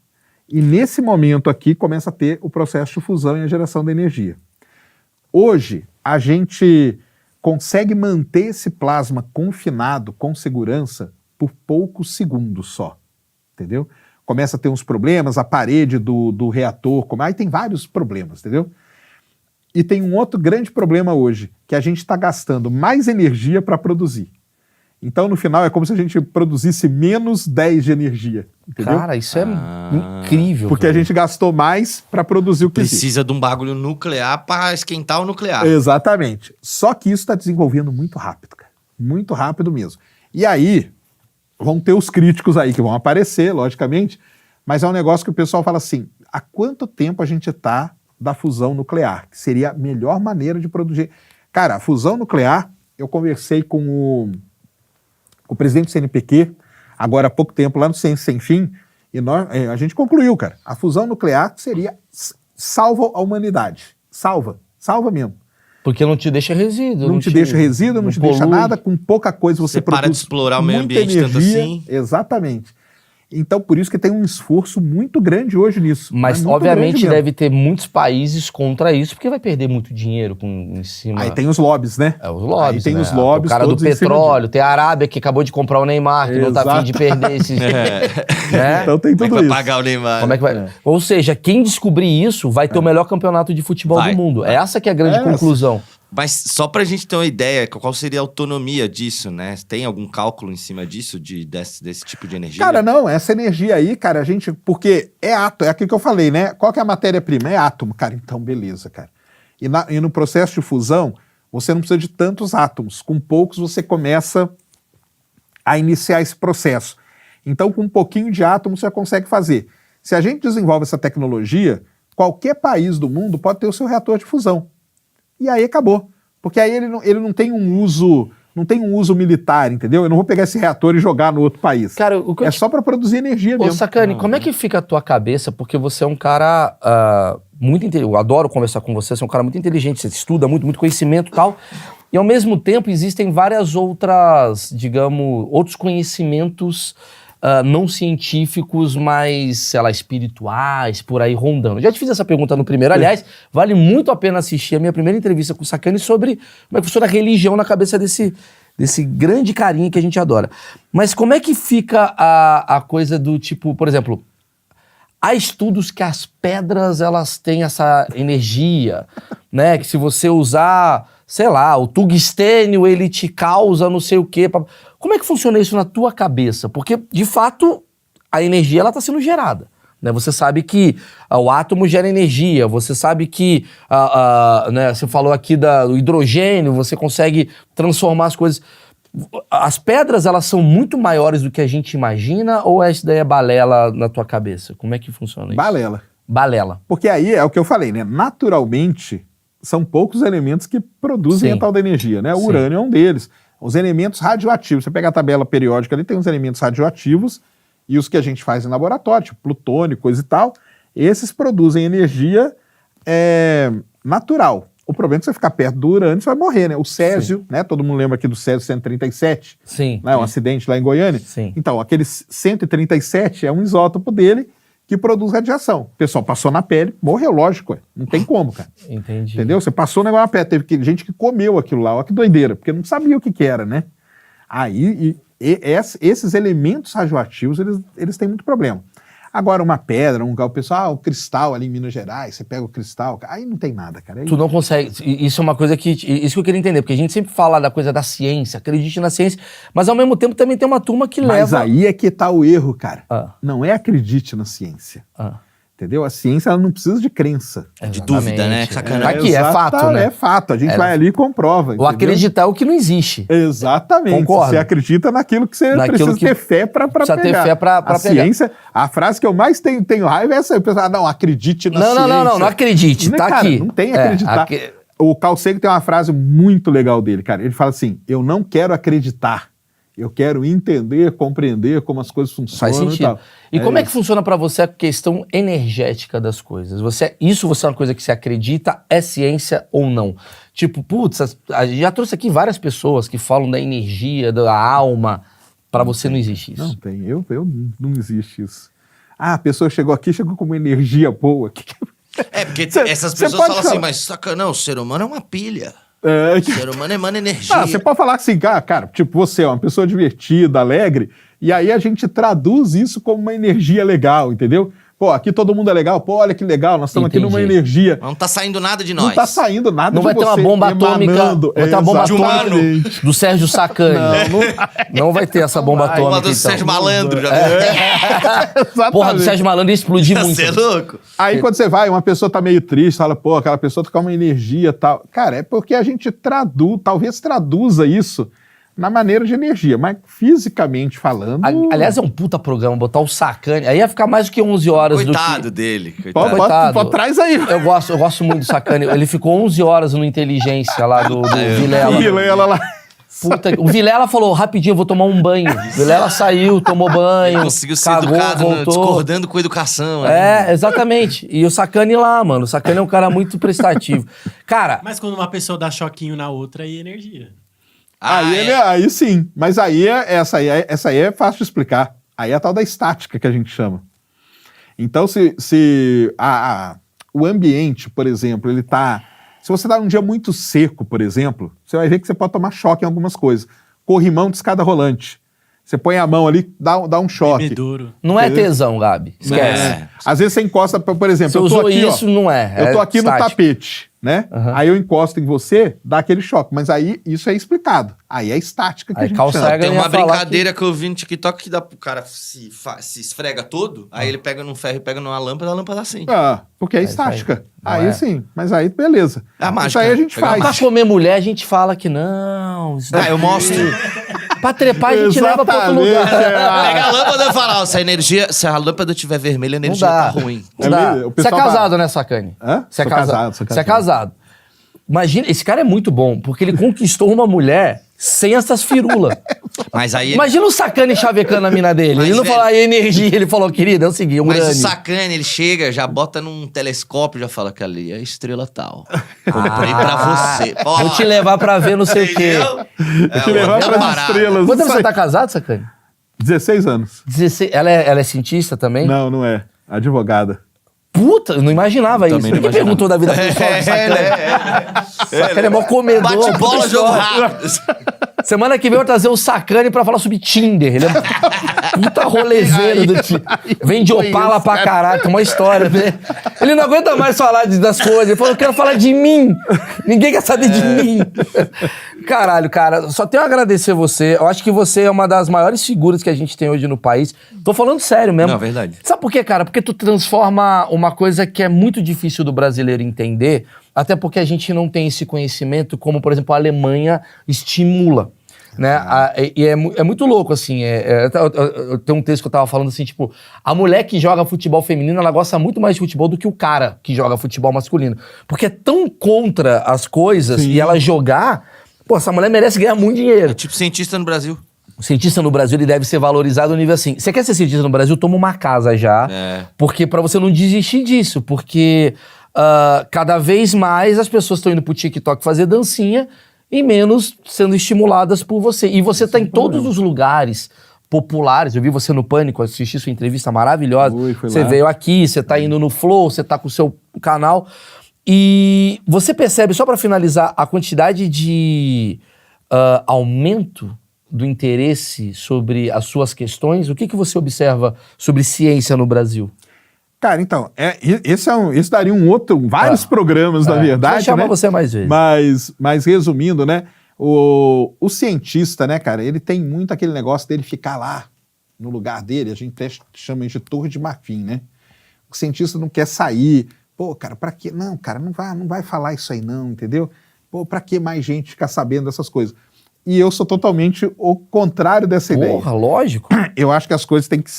e nesse momento aqui começa a ter o processo de fusão e a geração da energia. Hoje, a gente consegue manter esse plasma confinado, com segurança, por poucos segundos só, entendeu? Começa a ter uns problemas, a parede do reator, aí tem vários problemas, entendeu? E tem um outro grande problema hoje, que a gente está gastando mais energia para produzir. Então, no final, é como se a gente produzisse menos 10 de energia, entendeu? Cara, isso é incrível. Porque a gente gastou mais para produzir o que existe. Precisa de um bagulho nuclear para esquentar o nuclear. Exatamente. Só que isso está desenvolvendo muito rápido, cara. Muito rápido mesmo. E aí, vão ter os críticos aí que vão aparecer, logicamente, mas é um negócio que o pessoal fala assim, há quanto tempo a gente está da fusão nuclear, que seria a melhor maneira de produzir. Cara, a fusão nuclear, eu conversei com o presidente do CNPq, agora há pouco tempo, lá no Ciência Sem Fim, e a gente concluiu, cara, a fusão nuclear salva a humanidade. Salva mesmo. Porque não te deixa resíduo. Não te deixa resíduo, não te deixa nada, com pouca coisa você produz. Para de explorar o meio muita ambiente tanto energia. assim. Exatamente. Então, por isso que tem um esforço muito grande hoje nisso. Mas, muito obviamente, grande mesmo. deve ter muitos países contra isso, porque vai perder muito dinheiro em cima... Aí tem os lobbies, né? Os lobbies, Aí tem né? os lobbies O cara do todos em cima petróleo, tem a Arábia que acabou de comprar o Neymar, que não tá afim de perder esses... né? Então tem Como é tudo que vai isso. pagar o Neymar? Como é que vai... Ou seja, quem descobrir isso vai ter o melhor campeonato de futebol Vai. do mundo. Essa que é a grande conclusão. Mas só pra gente ter uma ideia, qual seria a autonomia disso, né? Tem algum cálculo em cima disso, desse tipo de energia? Cara, não, essa energia aí, cara, porque é átomo, é aquilo que eu falei, né? Qual que é a matéria-prima? É átomo, cara. Então, beleza, cara. E no processo de fusão, você não precisa de tantos átomos. Com poucos, você começa a iniciar esse processo. Então, com um pouquinho de átomo, você já consegue fazer. Se a gente desenvolve essa tecnologia, qualquer país do mundo pode ter o seu reator de fusão. E aí acabou. Porque aí ele não tem um uso militar, entendeu? Eu não vou pegar esse reator e jogar no outro país. Cara, o que é só para produzir energia Ô, mesmo. Sacani, como é que fica a tua cabeça? Porque você é um cara muito inteligente. Eu adoro conversar com você, você é um cara muito inteligente, você estuda muito conhecimento e tal. E ao mesmo tempo existem várias outras, digamos, outros conhecimentos não científicos, mas, sei lá, espirituais, por aí rondando. Já te fiz essa pergunta no primeiro. Aliás, vale muito a pena assistir a minha primeira entrevista com o Sacani sobre como é que funciona a religião na cabeça desse grande carinha que a gente adora. Mas como é que fica a coisa do tipo, por exemplo, há estudos que as pedras, elas têm essa energia, né? Que se você usar, sei lá, o tungstênio, ele te causa não sei o quê. Como é que funciona isso na tua cabeça? Porque, de fato, a energia, ela está sendo gerada. Né? Você sabe que o átomo gera energia, você sabe que, né, você falou aqui do hidrogênio, você consegue transformar as coisas. As pedras, elas são muito maiores do que a gente imagina, ou essa daí é balela na tua cabeça? Como é que funciona isso? Balela. Balela. Porque aí é o que eu falei, né? Naturalmente, são poucos elementos que produzem Sim. a tal da energia, né? O Sim. urânio é um deles. Os elementos radioativos, você pega a tabela periódica ali, tem os elementos radioativos e os que a gente faz em laboratório, tipo plutônio, coisa e tal, esses produzem energia natural. O problema é que você ficar perto do urânio, você vai morrer, né? O césio, né? Todo mundo lembra aqui do césio 137, Sim. né? Um acidente lá em Goiânia. Sim. Então, aquele 137 é um isótopo dele que produz radiação. O pessoal passou na pele, morreu, lógico, não tem como, cara. Entendi. Entendeu? Você passou o negócio na pele, teve gente que comeu aquilo lá, olha que doideira, porque não sabia o que era, né? Aí, esses elementos radioativos, eles têm muito problema. Agora, uma pedra, o pessoal, o cristal ali em Minas Gerais, você pega o cristal, aí não tem nada, cara. Aí, Tu não consegue. Isso é uma coisa que. Isso que eu queria entender, porque a gente sempre fala da coisa da ciência, acredite na ciência, mas ao mesmo tempo também tem uma turma que mas leva. aí é que tá o erro, cara. Ah. Não é acredite na ciência. Entendeu? A ciência, ela não precisa de crença. De dúvida, né? Exatamente. Sacanagem. Aqui, é fato, né? É fato. A gente vai ali e comprova. O entendeu? acreditar é o que não existe. Exatamente. Concordo. Você acredita naquilo que você Naquilo precisa que ter fé para pegar. precisa ter fé pra a pegar. ciência, a frase que eu mais tenho raiva é essa. O pessoal, não, acredite na ciência. Não acredite, tá cara, aqui. Não tem acreditar. O Carl Sagan tem uma frase muito legal dele, cara. Ele fala assim, eu não quero acreditar. Eu quero entender, compreender como as coisas funcionam. Faz sentido. E tal. E como é que funciona pra você a questão energética das coisas? Você é uma coisa que você acredita, é ciência ou não? Tipo, putz, a gente já trouxe aqui várias pessoas que falam da energia, da alma. Pra você não existe isso. Não tem, não existe isso. Ah, a pessoa chegou com uma energia boa. Porque Cê- essas cê pessoas pode falam assim, falar. mas saca, não, o ser humano é uma pilha. É, O ser humano emana energia. você pode falar assim, cara, tipo, você é uma pessoa divertida, alegre, e aí a gente traduz isso como uma energia legal, entendeu? Pô, aqui todo mundo é legal, pô, olha que legal, nós estamos aqui numa Entendi. energia. Não tá saindo nada de nós. Não tá saindo nada Não de vai ter uma você bomba atômica. emanando. Vai ter uma bomba Exatamente. atômica do Sérgio Sacani. Não vai ter essa bomba atômica. Uma do então. Sérgio Malandro. Já Exatamente. Porra, do Sérgio Malandro ia explodir muito. Você é louco? Aí quando você vai, uma pessoa tá meio triste, fala, pô, aquela pessoa tá com uma energia e tal. Cara, é porque a gente talvez traduza isso na maneira de energia, mas fisicamente falando... Aliás, é um puta programa, botar o Sacani. Aí ia ficar mais do que 11 horas Coitado do dele. Pode, Coitado. traz aí. Eu gosto muito do Sacani. Ele ficou 11 horas no Inteligência lá do Vilela. Vilela lá. Puta, o Vilela falou, rapidinho, eu vou tomar um banho. O Vilela saiu, tomou banho, Ele conseguiu ser cagou, educado, né? voltou. Discordando com educação. É, exatamente. E o Sacani lá, mano. O Sacani é um cara muito prestativo. Cara, Mas quando uma pessoa dá choquinho na outra, aí é energia. Aí sim. Mas essa aí é fácil de explicar. Aí é a tal da estática que a gente chama. Então, se o ambiente, por exemplo, ele tá... Se você tá num dia muito seco, por exemplo, você vai ver que você pode tomar choque em algumas coisas. Corrimão de escada rolante. Você põe a mão ali, dá um choque. Bebedouro. não é tesão, Gabi. Esquece. É. Às vezes você encosta, por exemplo, Você eu tô usou aqui, isso, não é. eu tô aqui no estático. tapete, né? Aham. Aí eu encosto em você, dá aquele choque. Mas aí isso é explicado. Aí é estática que Aí a gente Carl chama. Sagan Tem ia uma falar brincadeira que eu vi no TikTok que dá pro cara se esfrega todo, aí ele pega num ferro e pega numa lâmpada, a lâmpada acende. Porque é isso aí. estática. Não Aí é. sim, mas aí beleza. É a Isso mágica. aí a gente Pegar faz. Pra comer mulher, a gente fala que não. Isso Eu mostro. Pra trepar, a gente leva pra outro lugar. Pega a lâmpada e fala, ó, se a lâmpada estiver vermelha, a Não energia dá. tá ruim. Não dá. O Você é pessoal casado, né, Sacani? Hã? Você é Sou casado. casado, sou Você é casado. casado. Imagina, esse cara é muito bom, porque ele conquistou uma mulher sem essas firulas. Mas aí... Imagina o Sacani chavecando a mina dele. Mas, ele não velho- falou aí energia, ele falou, querida, é o seguinte, Mas o urânio. sacane, ele chega, já bota num telescópio, já fala que ali é a estrela tal. Comprei pra você. Pô, Vou te levar pra ver não sei o quê. entendeu? Te levar outra para as parada. estrelas. Quanto tempo Isso você aí. tá casado, Sacani? 16 anos. 16. Ela é cientista também? Não é. Advogada. Puta, eu não imaginava isso. Também Por não que imaginava. perguntou da vida pessoal do Sacani? Sacani é mó comedor. Bate bola, puta jogo história. rápido. Semana que vem eu vou trazer o Sacani pra falar sobre Tinder. Ele é puta rolezeiro do Tinder. Vem de Opala pra caralho, tem uma história, né? Ele não aguenta mais falar das coisas. Ele falou, eu quero falar de mim. Ninguém quer saber de mim. Caralho, cara, só tenho a agradecer você. Eu acho que você é uma das maiores figuras que a gente tem hoje no país. Tô falando sério mesmo. Não, é verdade. Sabe por quê, cara? Porque tu transforma uma coisa que é muito difícil do brasileiro entender, até porque a gente não tem esse conhecimento como, por exemplo, a Alemanha estimula. Né? E é muito louco, assim. Eu tenho um texto que eu tava falando assim, tipo, a mulher que joga futebol feminino, ela gosta muito mais de futebol do que o cara que joga futebol masculino. Porque é tão contra as coisas e ela jogar, pô, essa mulher merece ganhar muito dinheiro. É tipo cientista no Brasil. O cientista no Brasil, ele deve ser valorizado no nível assim. Você quer ser cientista no Brasil? Toma uma casa já. É. Porque pra você não desistir disso. Porque cada vez mais as pessoas estão indo pro TikTok fazer dancinha e menos sendo estimuladas por você. E você tá em todos os lugares populares. Eu vi você no Pânico, assisti sua entrevista maravilhosa. Fui Você lá. veio aqui, você tá indo no Flow, você tá com o seu canal. E você percebe, só pra finalizar, a quantidade de aumento do interesse sobre as suas questões? O que você observa sobre ciência no Brasil? Cara, então, esse daria vários programas, na verdade, Vou chamar né? você mais vezes. Mas resumindo, né? O cientista, né, cara, ele tem muito aquele negócio dele ficar lá, no lugar dele, a gente até chama isso de torre de marfim, né? O cientista não quer sair. Pô, cara, pra quê? Não, cara, não vai falar isso aí não, entendeu? Pô, pra que mais gente ficar sabendo dessas coisas? E eu sou totalmente o contrário dessa ideia. Porra, lógico. Eu acho que as coisas têm que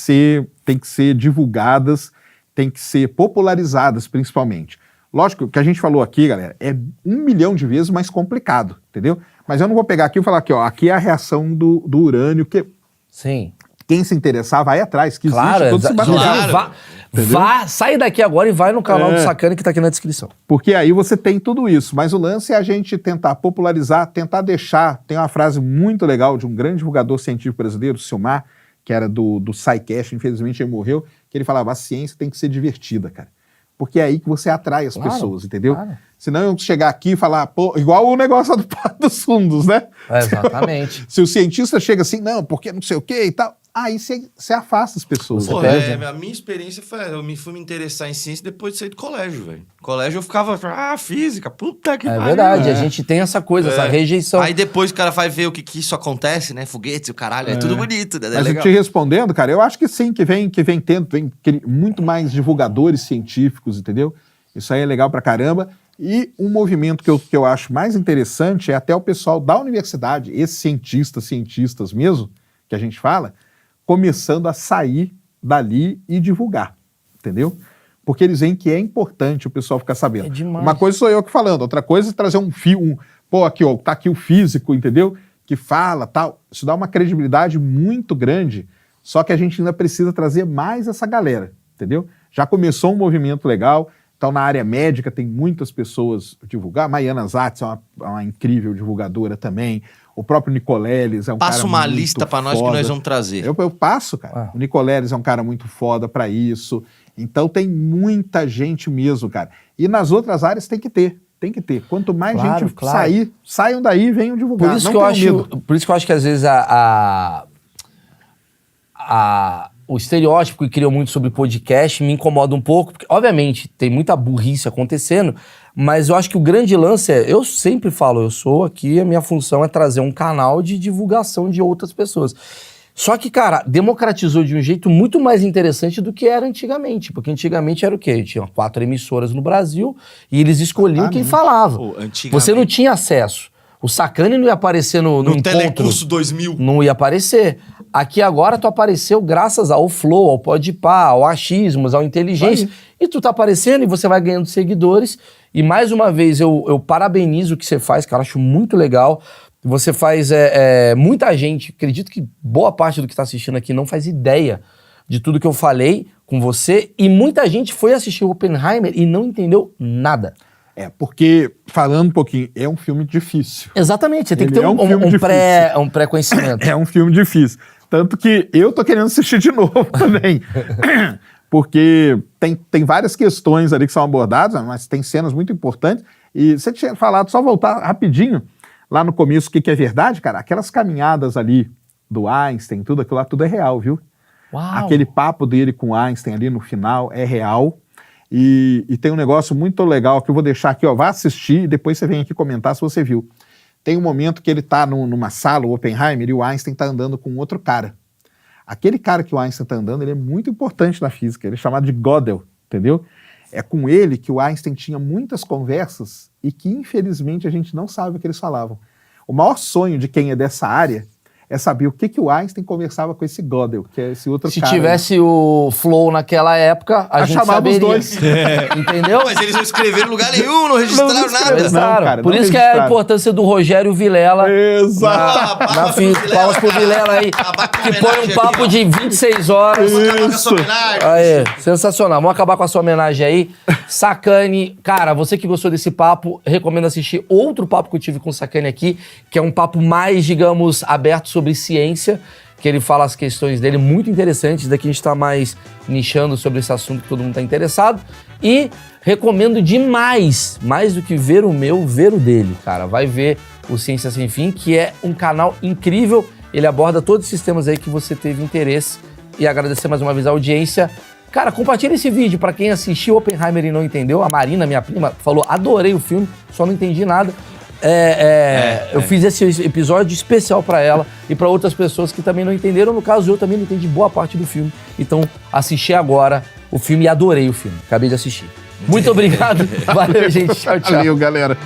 ser divulgadas, têm que ser popularizadas, principalmente. Lógico, o que a gente falou aqui, galera, é 1 milhão de vezes mais complicado, entendeu? Mas eu não vou pegar aqui e falar aqui, ó, aqui é a reação do urânio, que Sim. quem se interessar vai atrás, que Claro, existe todo esse inclusive, material. sai daqui agora e vai no canal É. do Sacani que tá aqui na descrição. Porque aí você tem tudo isso. Mas o lance é a gente tentar popularizar, tentar deixar... Tem uma frase muito legal de um grande divulgador científico brasileiro, Silmar, que era do SciCast, infelizmente ele morreu, que ele falava, a ciência tem que ser divertida, cara. Porque é aí que você atrai as Claro, pessoas, entendeu? claro. Senão eu chegar aqui e falar, pô, igual o negócio do Porta dos Fundos, né? Exatamente. Se o cientista chega assim, não, porque não sei o quê e tal, aí você afasta as pessoas. Pô, perde, a minha experiência foi, eu fui me interessar em ciência depois de sair do colégio, velho. Colégio eu ficava, física, puta que É pariu. verdade, a gente tem essa coisa, essa rejeição. Aí depois o cara vai ver o que isso acontece, né? Foguetes e o caralho, é tudo bonito, né? É Mas legal. te respondendo, cara, eu acho que sim, que vem muito mais divulgadores científicos, entendeu? Isso aí é legal pra caramba. E um movimento que eu acho mais interessante é até o pessoal da universidade, esses cientistas mesmo, que a gente fala, começando a sair dali e divulgar, entendeu? Porque eles veem que é importante o pessoal ficar sabendo. É demais. Uma coisa sou eu que falando, outra coisa é trazer um fio, pô, aqui, ó, tá aqui o físico, entendeu? Que fala, tal. Isso dá uma credibilidade muito grande, só que a gente ainda precisa trazer mais essa galera, entendeu? Já começou um movimento legal, então na área médica tem muitas pessoas divulgar, Maiana Zatz é uma incrível divulgadora também, o próprio Nicoleles é um cara Passa uma muito lista pra nós que foda. nós vamos trazer. Eu passo, cara. Ah. O Nicoleles é um cara muito foda pra isso. Então tem muita gente mesmo, cara. E nas outras áreas tem que ter. Quanto mais Claro, gente claro. saiam daí e venham divulgar. Por isso, Não que eu tenham acho, medo. por isso que eu acho que às vezes o estereótipo que criam muito sobre podcast me incomoda um pouco, porque obviamente tem muita burrice acontecendo, mas eu acho que o grande lance eu sempre falo, eu sou aqui, a minha função é trazer um canal de divulgação de outras pessoas. Só que, cara, democratizou de um jeito muito mais interessante do que era antigamente, porque antigamente era o quê? Tinha 4 emissoras no Brasil e eles escolhiam quem falava. Pô, antigamente- Você não tinha acesso. O Sacane não ia aparecer no No encontro. Telecurso 2000. Não ia aparecer. Aqui agora tu apareceu graças ao Flow, ao Podpah, ao Achismos, ao Inteligência. E tu tá aparecendo e você vai ganhando seguidores. E mais uma vez eu parabenizo o que você faz, cara, acho muito legal. Você faz... muita gente, acredito que boa parte do que tá assistindo aqui não faz ideia de tudo que eu falei com você. E muita gente foi assistir o Oppenheimer e não entendeu nada. Porque, falando um pouquinho, é um filme difícil. Exatamente, você tem que ter Ele é um filme um pré-conhecimento. É um filme difícil. Tanto que eu tô querendo assistir de novo também. Porque tem várias questões ali que são abordadas, mas tem cenas muito importantes. E você tinha falado, só voltar rapidinho, lá no começo, o que é verdade, cara? Aquelas caminhadas ali do Einstein, tudo aquilo lá, tudo é real, viu? Uau. Aquele papo dele com o Einstein ali no final é real. E tem um negócio muito legal que eu vou deixar aqui, ó. Vá assistir e depois você vem aqui comentar se você viu. Tem um momento que ele tá numa sala, o Oppenheimer, e o Einstein tá andando com outro cara. Aquele cara que o Einstein tá andando, ele é muito importante na física. Ele é chamado de Gödel, entendeu? É com ele que o Einstein tinha muitas conversas e que, infelizmente, a gente não sabe o que eles falavam. O maior sonho de quem é dessa área é saber o que o Einstein conversava com esse Gödel, que é esse outro Se cara. tivesse o Flow naquela época, a gente chamava os saberia. dois. Entendeu? Mas eles não escreveram em lugar nenhum, não registraram nada. Registraram. Não, cara, Por não isso que é a registraram. importância do Rogério Vilela. Exato. Palmas pro Vilela aí, que põe um papo de 26 horas. Isso. Aí, sensacional. Vamos acabar com a sua homenagem aí. Sacane, cara, você que gostou desse papo, recomendo assistir outro papo que eu tive com o Sacane aqui, que é um papo mais, digamos, aberto sobre ciência, que ele fala as questões dele muito interessantes. Daqui a gente tá mais nichando sobre esse assunto que todo mundo tá interessado. E recomendo demais, mais do que ver o meu, ver o dele, cara. Vai ver o Ciência Sem Fim, que é um canal incrível. Ele aborda todos esses temas aí que você teve interesse. E agradecer mais uma vez a audiência. Cara, compartilha esse vídeo pra quem assistiu Oppenheimer e não entendeu. A Marina, minha prima, falou, adorei o filme, só não entendi nada. Eu fiz esse episódio especial pra ela e pra outras pessoas que também não entenderam. No caso, eu também não entendi boa parte do filme. Então, assisti agora o filme e adorei o filme. Acabei de assistir. Muito obrigado. Valeu, gente. Tchau, tchau. Valeu, galera.